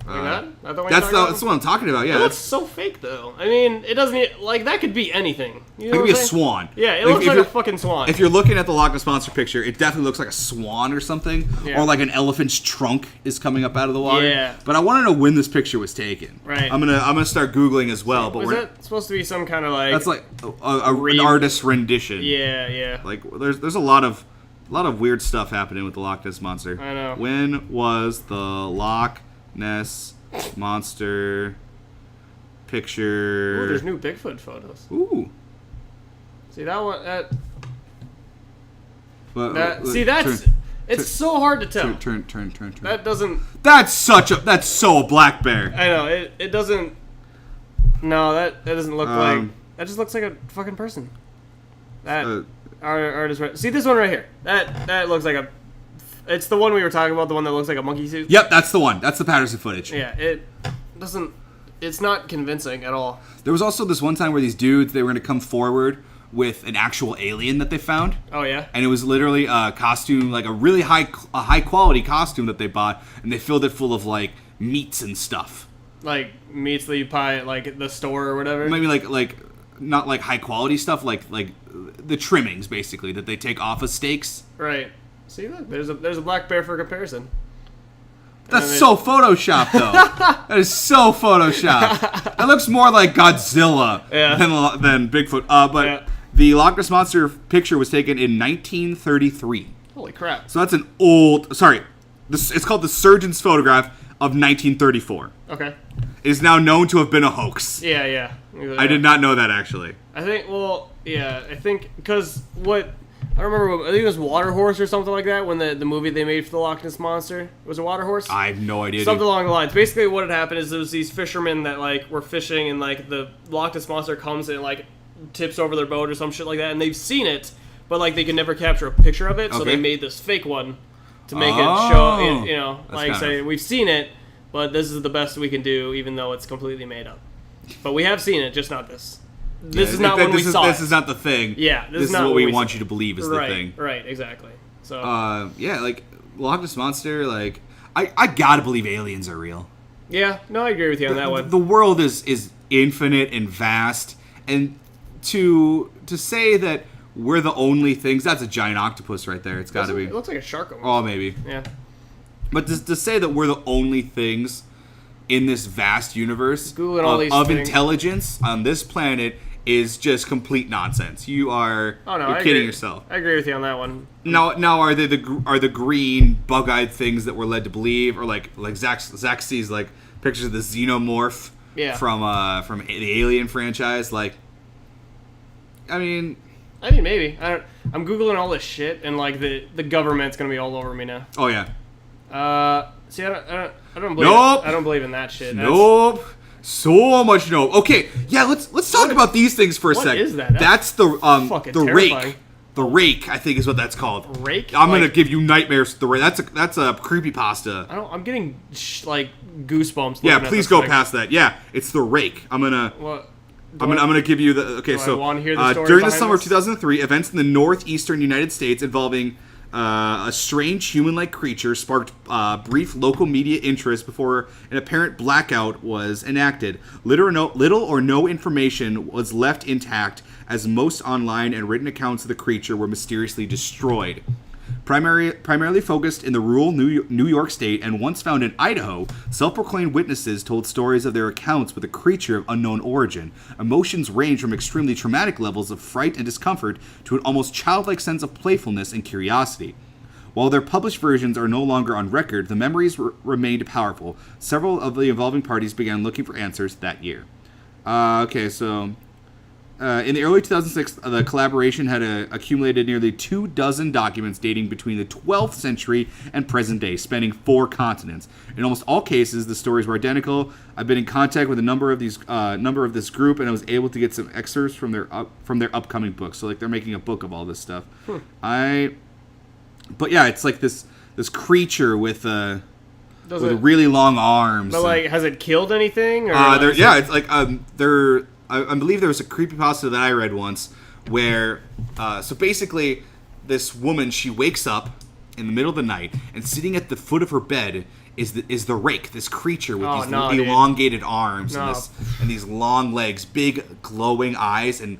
That's the one I'm talking about. Yeah, that's so fake though. I mean, it doesn't like that could be anything. You know it could be a swan. Yeah, it looks like a fucking swan. If you're looking at the Loch Ness Monster picture, it definitely looks like a swan or something, or like an elephant's trunk is coming up out of the water. Yeah. But I want to know when this picture was taken. Right. I'm gonna start googling as well. But was that supposed to be some kind of like? That's like an artist's rendition. Yeah. Like there's a lot of weird stuff happening with the Loch Ness Monster. I know. When was the Loch Ness Monster picture? Ooh, there's new Bigfoot photos. Ooh. See that one? That's it's so hard to tell. Turn. That doesn't. That's so a black bear. I know it doesn't. No, that doesn't look like. That just looks like a fucking person. That artist right. See this one right here. That looks like a. It's the one we were talking about, the one that looks like a monkey suit. Yep, that's the one. That's the Patterson footage. Yeah, it doesn't. It's not convincing at all. There was also this one time where these dudes, they were going to come forward with an actual alien that they found. Oh yeah. And it was literally a costume, like a really high quality costume that they bought, and they filled it full of like meats and stuff. Like meats that you buy at like the store or whatever. Maybe like not like high quality stuff, like the trimmings basically that they take off of steaks. Right. See, look, there's a black bear for comparison. That's so Photoshopped, though. That is so Photoshopped. That looks more like Godzilla than Bigfoot. But the Loch Ness Monster picture was taken in 1933. Holy crap. So that's an old... Sorry. It's called the Surgeon's Photograph of 1934. Okay. is now known to have been a hoax. Yeah. I did not know that, actually. I think because what I don't remember. I think it was Waterhorse or something like that when the movie they made for the Loch Ness Monster. Was it Waterhorse? I have no idea. Something along the lines. Basically, what had happened is there was these fishermen that like were fishing, and like the Loch Ness Monster comes and like tips over their boat or some shit like that, and they've seen it, but like they could never capture a picture of it, so they made this fake one to make it show. You know, like say we've seen it, but this is the best we can do, even though it's completely made up. But we have seen it, just not this. This is not when we saw it. This is not the thing. Yeah, this is what we want you to believe is the thing. Right, exactly. So, yeah, like Loch Ness Monster, like I gotta believe aliens are real. Yeah, no, I agree with you on that one. The world is infinite and vast, and to say that we're the only things, that's a giant octopus right there. It's got to be. It looks like a shark almost. Oh, maybe. Yeah. But to say that we're the only things in this vast universe of intelligence on this planet is just complete nonsense. You're kidding yourself. I agree with you on that one. Now are they the green bug-eyed things that we're led to believe, or like Zach sees like pictures of the xenomorph from the Alien franchise? Like, I mean maybe. I'm googling all this shit, and like the government's gonna be all over me now. Oh yeah. See, I don't believe. Nope. I don't believe in that shit. Nope. So much nope. Okay, yeah. Let's talk about these things for a second. What is that? That's the terrifying. rake. The rake, I think, is what that's called. Rake. I'm gonna give you nightmares. The rake. That's a creepypasta. I'm getting like goosebumps. Yeah, please go past that. Yeah, it's the rake. I'm gonna give you the. Okay, so I hear the story during the summer of 2003, events in the northeastern United States involving a strange human-like creature sparked brief local media interest before an apparent blackout was enacted. Little or no information was left intact, as most online and written accounts of the creature were mysteriously destroyed. Primarily focused in the rural New York state and once found in Idaho, self-proclaimed witnesses told stories of their accounts with a creature of unknown origin. Emotions range from extremely traumatic levels of fright and discomfort to an almost childlike sense of playfulness and curiosity. While their published versions are no longer on record, the memories remained powerful. Several of the involving parties began looking for answers that year. In the early 2006, the collaboration had accumulated nearly 24 documents dating between the 12th century and present day, spanning 4 continents. In almost all cases, the stories were identical. I've been in contact with a number of this group, and I was able to get some excerpts from their upcoming books. So, like, they're making a book of all this stuff. But yeah, it's like this creature with really long arms. But like, has it killed anything? Or it's like I believe there was a creepypasta that I read once where, so basically, this woman, she wakes up in the middle of the night, and sitting at the foot of her bed is the rake, this creature with these elongated arms and these long legs, big glowing eyes, and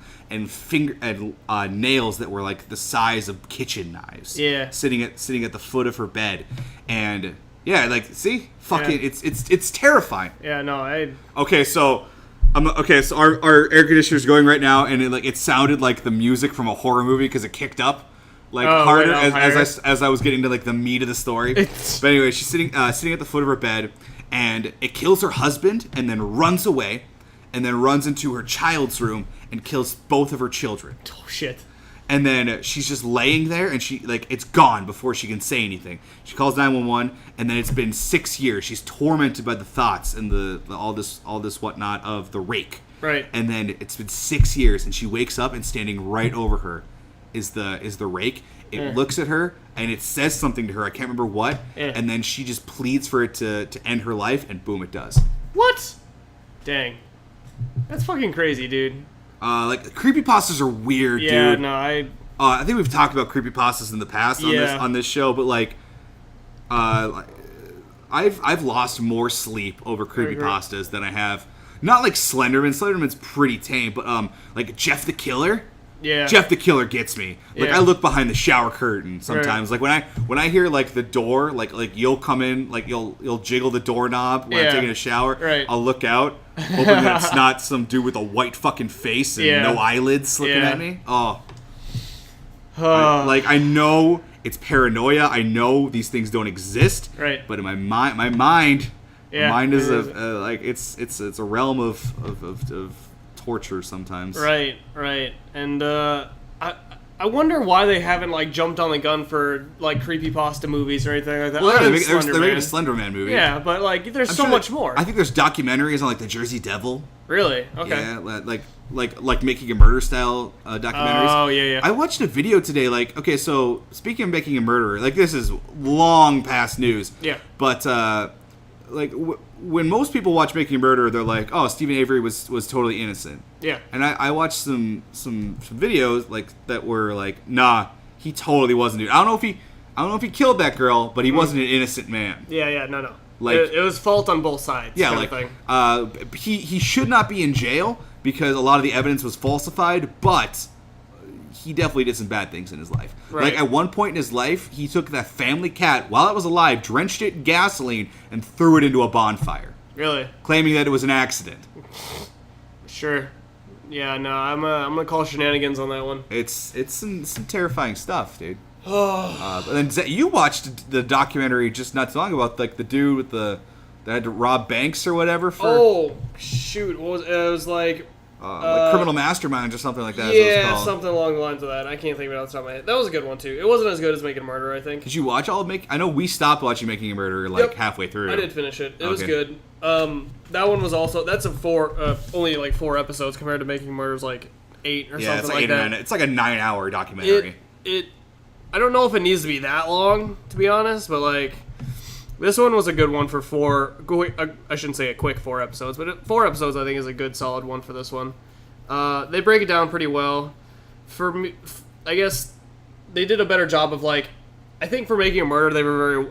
nails that were like the size of kitchen knives. Yeah, sitting at the foot of her bed, and yeah, like see, fucking, it's terrifying. Yeah, no, Okay, so. So our air conditioner's going right now, and it sounded like the music from a horror movie because it kicked up harder as I was getting to like the meat of the story. But anyway, she's sitting at the foot of her bed, and it kills her husband, and then runs away, and then runs into her child's room and kills both of her children. Oh shit! And then she's just laying there, and it's gone before she can say anything. She calls 911, and then it's been 6 years. She's tormented by the thoughts and the all this whatnot of the rake. Right. And then it's been 6 years, and she wakes up, and standing right over her is the rake. It looks at her, and it says something to her. I can't remember what. And then she just pleads for it to end her life, and boom, it does. What? Dang. That's fucking crazy, dude. Creepypastas are weird, dude. Yeah, no, I think we've talked about creepypastas in the past on this show, but I've lost more sleep over creepypastas than I have. Not like Slenderman. Slenderman's pretty tame, but like Jeff the Killer. Yeah. Jeff the Killer gets me. Like I look behind the shower curtain sometimes. Right. Like when I hear like the door, like you'll come in, like you'll jiggle the doorknob when I'm taking a shower. Right. I'll look out, hoping that it's not some dude with a white fucking face and no eyelids looking at me. Oh. I know it's paranoia. I know these things don't exist. Right. But in my mind, Yeah, mind is like it's a realm of torture sometimes. Right, and I wonder why they haven't like jumped on the gun for like creepypasta movies or anything like that. Well, they're making a Slenderman movie. Yeah, but like there's so much more. I think there's documentaries on like the Jersey Devil. Really? Okay. Yeah, like Making a Murder style documentaries. Oh yeah. I watched a video today. Like, okay, so speaking of Making a Murderer, like this is long past news. Yeah. But like when most people watch Making a Murderer, they're like, oh, Stephen Avery was totally innocent. Yeah. And I watched some videos like that were like, nah, he totally wasn't. Dude, I don't know if he killed that girl, but he wasn't an innocent man. Yeah. No. Like it was fault on both sides. Yeah, kind like of thing. He should not be in jail because a lot of the evidence was falsified, but he definitely did some bad things in his life. Right. Like at one point in his life, he took that family cat while it was alive, drenched it in gasoline, and threw it into a bonfire. Really? Claiming that it was an accident. Sure. Yeah, no, I'm gonna call shenanigans on that one. It's some terrifying stuff, dude. And then you watched the documentary just not too long ago about like the dude with that had to rob banks or whatever for. Oh shoot! What was it? It was like Criminal Masterminds or something like that. Yeah, something along the lines of that. I can't think of it off the top of my head. That was a good one too. It wasn't as good as Making a Murderer, I think. Did you watch all of I know we stopped watching Making a Murderer like halfway through. I did finish it. It was good. That one was also only like 4 episodes compared to Making a Murderer's like 8 or something like that. It's like a 9-hour documentary. I don't know if it needs to be that long, to be honest, but like this one was a good one for 4. I shouldn't say a quick 4 episodes, but 4 episodes I think is a good solid one for this one. They break it down pretty well. For me, I guess they did a better job of like. I think for Making a Murder,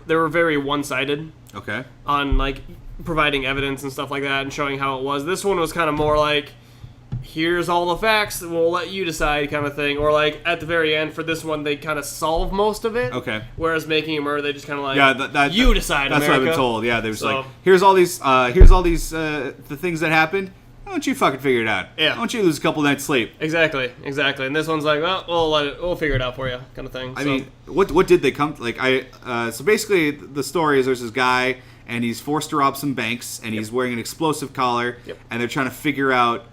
they were very one-sided. Okay. On like providing evidence and stuff like that and showing how it was. This one was kind of more like, here's all the facts, we'll let you decide kind of thing. Or like at the very end for this one, they kind of solve most of it. Okay. Whereas Making a Murder, they just kind of like, you decide. That's America. what I've been told. Yeah, they was like, here's all these the things that happened. Why don't you fucking figure it out? Yeah. Why don't you lose a couple nights sleep? Exactly. And this one's like, well, we'll figure it out for you, kind of thing. I mean, what did they come to? Like so basically the story is there's this guy and he's forced to rob some banks and he's wearing an explosive collar and they're trying to figure out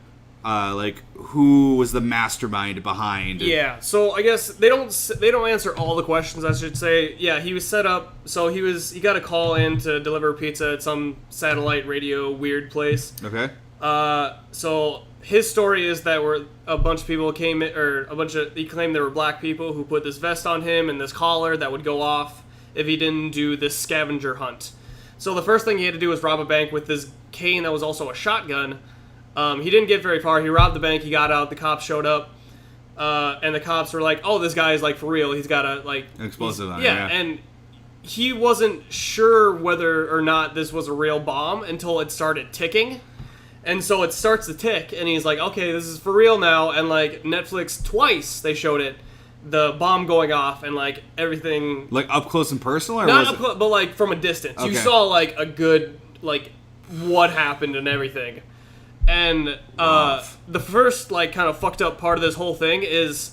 like who was the mastermind behind. Yeah. So I guess they don't answer all the questions, I should say. Yeah, he was set up. So he got a call in to deliver pizza at some satellite radio weird place. Okay. So his story is that a bunch of people came in, or he claimed there were black people who put this vest on him and this collar that would go off if he didn't do this scavenger hunt. So the first thing he had to do was rob a bank with this cane that was also a shotgun. He didn't get very far. He robbed the bank. He got out. The cops showed up, and the cops were like, "Oh, this guy is like for real. He's got an explosive on him." Yeah, and he wasn't sure whether or not this was a real bomb until it started ticking. And so it starts to tick, and he's like, okay, this is for real now. And, like, Netflix, twice they showed it, the bomb going off and, like, everything. Like, up close and personal? Or not up close, but, like, from a distance. Okay. You saw, like, a good, like, what happened and everything. And the first, like, kind of fucked up part of this whole thing is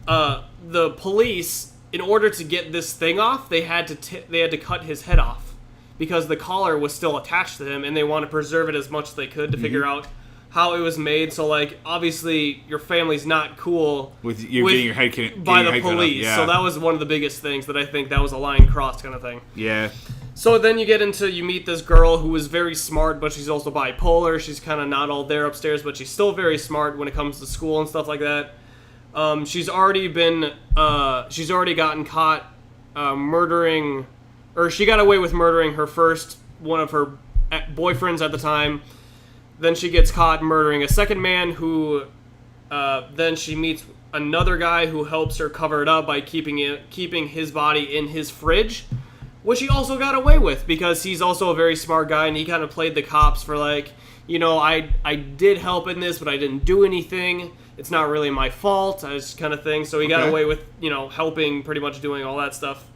the police, in order to get this thing off, they had to cut his head off. Because the collar was still attached to him, and they want to preserve it as much as they could to figure out how it was made. So, like, obviously, your family's not cool with you getting your head by the police. Yeah. So that was one of the biggest things that I think that was a line crossed kind of thing. Yeah. So then you meet this girl who is very smart, but she's also bipolar. She's kind of not all there upstairs, but she's still very smart when it comes to school and stuff like that. She's already gotten caught murdering. Or she got away with murdering one of her boyfriends at the time. Then she gets caught murdering a second man who, then she meets another guy who helps her cover it up by keeping his body in his fridge, which he also got away with because he's also a very smart guy and he kind of played the cops for like, I did help in this, but I didn't do anything. It's not really my fault, kind of thing. So he got away with, helping, pretty much doing all that stuff.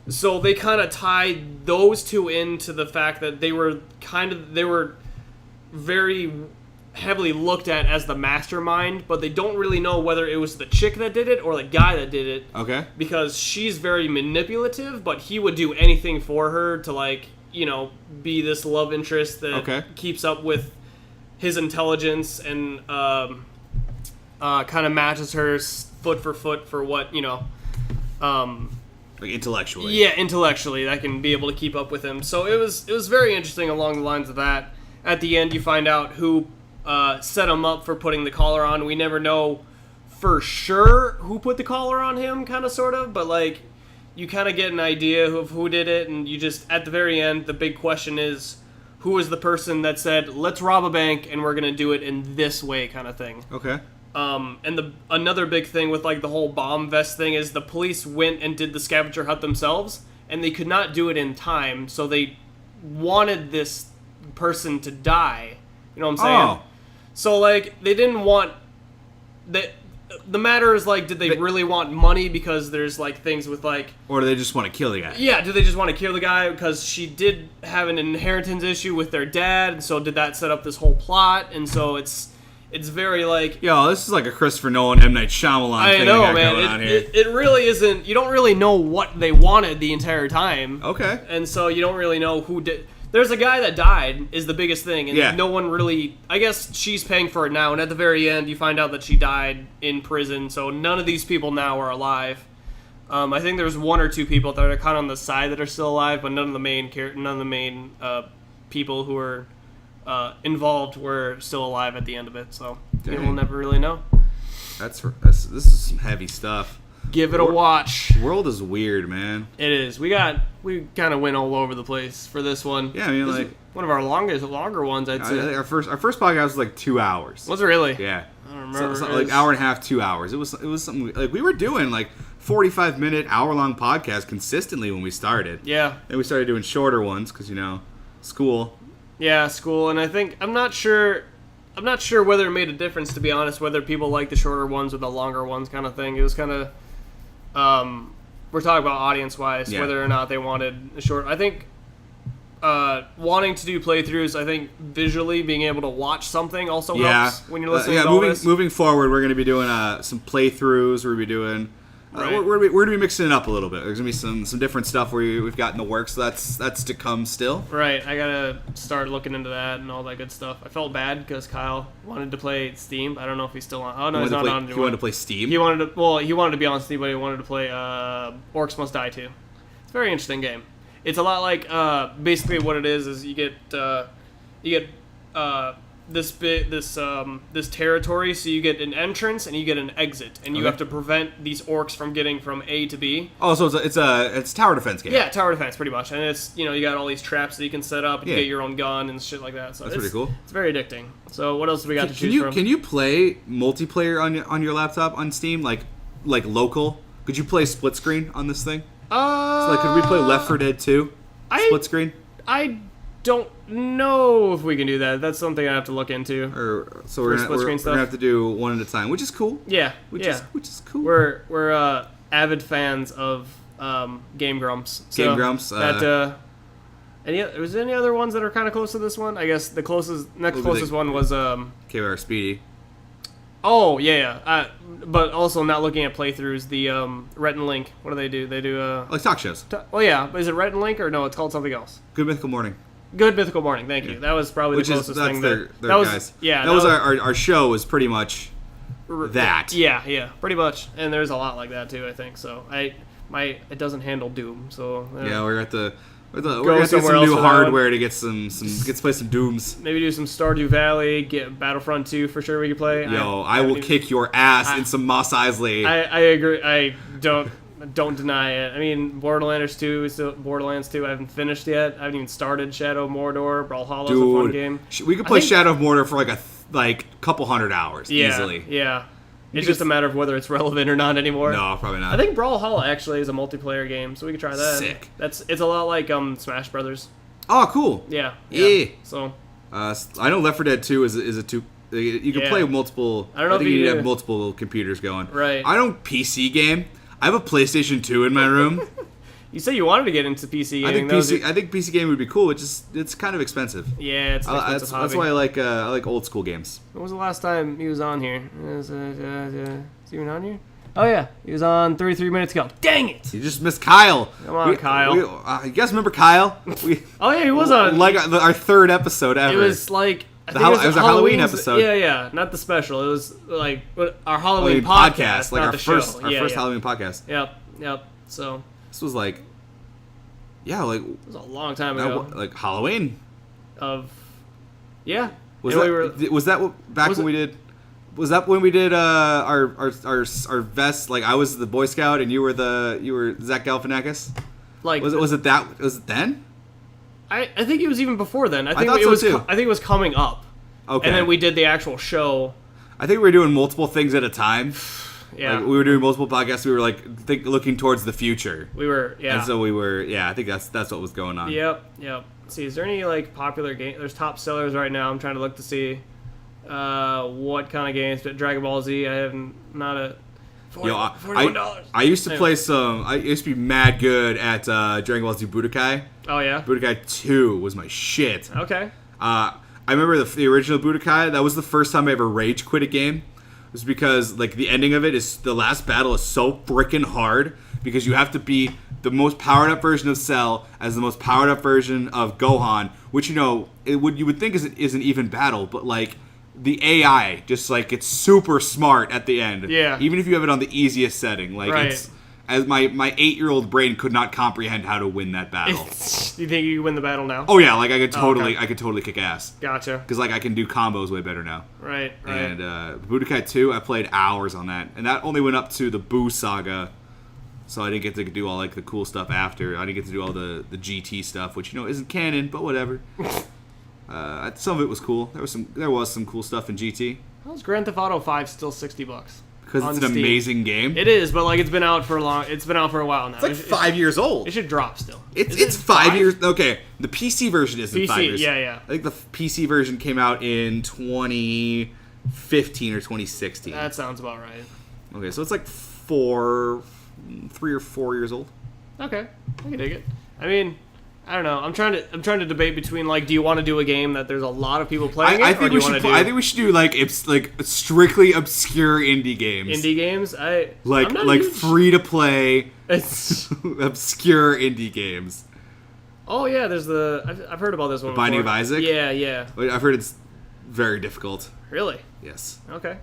So they kind of tied those two into the fact that they were very heavily looked at as the mastermind, but they don't really know whether it was the chick that did it or the guy that did it. Okay. Because she's very manipulative, but he would do anything for her to like be this love interest that Okay. keeps up with his intelligence and kind of matches her foot for what Like intellectually. yeah, intellectually, that can be able to keep up with him. So it was very interesting along the lines of that. At the end, you find out who set him up for putting the collar on. We never know for sure who put the collar on him, kind of, sort of, but like you kind of get an idea of who did it, and you just at the very end, the big question is who was the person that said, "Let's rob a bank, and we're gonna do it in this way," kind of thing. Okay. And another big thing with like the whole bomb vest thing is the police went and did the scavenger hunt themselves, and they could not do it in time, so they wanted this person to die. You know what I'm saying? Oh. So like they didn't want that. The matter is like, did they really want money because there's like things with like, Or do they just want to kill the guy? yeah, do they just want to kill the guy because she did have an inheritance issue with their dad, and so did that set up this whole plot, and so it's very like. Yo, this is like a Christopher Nolan, M. Night Shyamalan I thing know, we got man. going on here. It really isn't. You don't really know what they wanted the entire time. Okay. And so you don't really know who did. There's a guy that died is the biggest thing, and Yeah. no one really. I guess she's paying for it now, and at the very end, you find out that she died in prison. So none of these people now are alive. I think there's one or two people that are kind of on the side that are still alive, but none of the main people who are involved were still alive at the end of it. So Dang. we'll never really know. This is some heavy stuff. Give it a watch. World is weird, man. It is. We kind of went all over the place for this one. Yeah, I mean, This like- is one of our longer ones, I'd I say. think our first podcast was like 2 hours. Was it really? Yeah. I don't remember. So, It like was- hour and a half, 2 hours. It was something like we were doing like 45-minute, hour-long podcasts consistently when we started. Yeah. Then we started doing shorter ones because school. Yeah, school, and I think I'm not sure whether it made a difference, to be honest, whether people like the shorter ones or the longer ones, kind of thing. It was kind of we're talking about audience-wise, Yeah. whether or not they wanted a short. I think wanting to do playthroughs, I think visually being able to watch something also helps when you're listening to all this. Moving forward, we're going to be doing some playthroughs. We're going to be doing. Right. We're going to be mixing it up a little bit. There's going to be some different stuff we've got in the works. So that's to come still. Right, I gotta start looking into that and all that good stuff. I felt bad because Kyle wanted to play Steam. I don't know if he's still on. Oh no, he's not on anymore. He wanted to play Steam. He wanted to be on Steam, but he wanted to play Orcs Must Die 2. It's a very interesting game. It's a lot like basically what it is you get this territory, so you get an entrance and you get an exit, and you Okay. have to prevent these orcs from getting from A to B. Oh, so it's a tower defense game. Yeah, tower defense pretty much, and it's you got all these traps that you can set up and Yeah. get your own gun and shit like that. So That's it's pretty cool. It's very addicting. So what else do we got to choose from? Can you play multiplayer on your laptop on Steam like local? Could you play split screen on this thing? So could we play Left 4 Dead 2 split screen? I don't know if we can do that. That's something I have to look into. Or so we're split screen stuff? gonna have to do one at a time, which is cool. Yeah, Which yeah. is cool. We're avid fans of Game Grumps. So Game Grumps, was there any other ones that are kind of close to this one? I guess the next closest one was KR Speedy. Oh yeah. But also not looking at playthroughs. The Rhett and Link. What do? They do Like talk shows. well, yeah. But is it Rhett and Link or no? It's called something else. Good Mythical Morning. Good Mythical Morning. Thank you. That was probably Which the is closest that's thing. their that was guys. yeah. That was our show was pretty much that. Yeah, pretty much. And there's a lot like that too. I think so. It doesn't handle Doom. So Yeah, we're at the. We're gonna get somewhere some else new for that one. hardware to get to play some Dooms. maybe do some Stardew Valley. Get Battlefront 2 for sure. We could play. Yo, I will kick your ass in some Moss Eisley. I agree. I don't deny it. I mean, Borderlands 2. I haven't finished yet. I haven't even started Shadow of Mordor. Brawlhalla's a fun game. We could play think- Shadow of Mordor for like a couple hundred hours easily. Yeah. It's just a matter of whether it's relevant or not anymore. No, probably not. I think Brawlhalla actually is a multiplayer game, so we could try that. Sick. It's a lot like Smash Brothers. Oh, cool. Yeah. Yeah. So I know Left 4 Dead 2 is a two. You can Yeah. play multiple. I don't know think if you you need to do. have multiple computers going. Right. I don't PC game. I have a PlayStation 2 in my room. you said you wanted to get into PC I gaming. think PC game would be cool. It's kind of expensive. Yeah, it's an expensive hobby. That's why I like old school games. When was the last time he was on here? Is he even on here? Oh yeah, he was on 33 minutes ago. Dang it! You just missed Kyle. Come on, Kyle. You guys remember Kyle? Oh yeah, he was on. Like our third episode ever. It was like it was a Halloween episode. Yeah, not the special. It was like our Halloween podcast, like not our the first show. first Halloween podcast. Yep. So this was like, yeah, like it was a long time ago. Like Halloween. Yeah. Was that when we did our vests? Like I was the Boy Scout and you were Zach Galifianakis. Like was it then? I think it was even before then. I think thought it so was too. I think it was coming up. Okay. And then we did the actual show. I think we were doing multiple things at a time. Yeah. Like we were doing multiple podcasts. We were like looking towards the future. We were, yeah. And so we were, yeah. I think that's what was going on. Yep. See, is there any like popular game? There's top sellers right now. I'm trying to look to see what kind of games. But Dragon Ball Z, I have not a. $41. I used to play some. I used to be mad good at Dragon Ball Z Budokai. Oh yeah. Budokai 2 was my shit. Okay. I remember the original Budokai. That was the first time I ever rage quit a game. It was because like the ending of it is the last battle is so freaking hard because you have to beat the most powered up version of Cell as the most powered up version of Gohan, which you would think isn't even battle, but like the AI just like gets super smart at the end. Yeah. Even if you have it on the easiest setting, like right. it's. As my 8-year-old brain could not comprehend how to win that battle. Do you think you can win the battle now? Oh yeah, like I could totally kick ass. Gotcha. Because like I can do combos way better now. Right. And Budokai 2, I played hours on that, and that only went up to the Boo Saga, so I didn't get to do all like the cool stuff after. I didn't get to do all the GT stuff, which isn't canon, but whatever. Some of it was cool. There was some cool stuff in GT. How's Grand Theft Auto 5 still $60? Because it's an amazing game. It is, but like it's been out for a while now. It's like 5 years old. It should drop still. It's 5 years. Okay, the PC version isn't 5 years. Yeah. I think the PC version came out in 2015 or 2016. That sounds about right. Okay, so it's like 3 or 4 years old. Okay, I can dig it. I mean, I don't know. I'm trying to debate between like, do you want to do a game that there's a lot of people playing? I think we should do like strictly obscure indie games. Indie games, like free to play, obscure indie games. Oh yeah, there's I've heard about this one. Binding before. of Isaac. Yeah. I've heard it's very difficult. Really? Yes. Okay.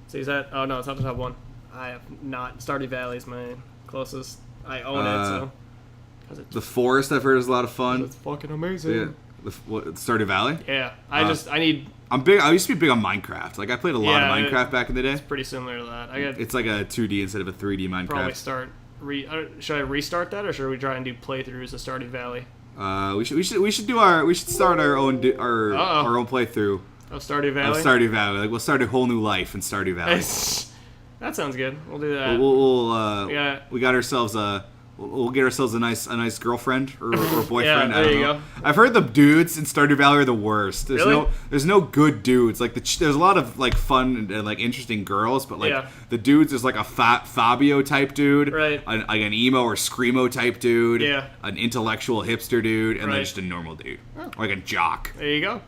So is that? Oh no, it's not the top one. I have not. Stardew Valley is my closest. I own it, so. The Forest, I've heard, is a lot of fun. It's fucking amazing. Yeah. Stardew Valley? Yeah. I need... I'm big. I used to be big on Minecraft. Like, I played a lot of Minecraft back in the day. It's pretty similar to that. It's like a 2D instead of a 3D Minecraft. Probably should I restart that, or should we try and do playthroughs of Stardew Valley? We should start our own playthrough of Stardew Valley. Of Stardew Valley. Like, we'll start a whole new life in Stardew Valley. That sounds good. We'll do that. We got ourselves a. We'll get ourselves a nice girlfriend or boyfriend. Yeah, I don't know. Go. I've heard the dudes in Stardew Valley are the worst. Really? There's no good dudes. Like there's a lot of like fun and like interesting girls, but like the dudes is like a Fabio type dude, right? Like an emo or screamo type dude, yeah. An intellectual hipster dude, and then just a normal dude, like a jock. There you go.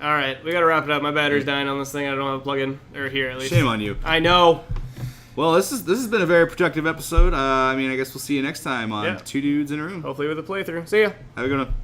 All right, we gotta wrap it up. My battery's dying on this thing. I don't have a plug-in or here at least. Shame on you. I know. Well, this has been a very productive episode. I guess we'll see you next time on Two Dudes in a Room. Hopefully with a playthrough. See ya. Have a good one.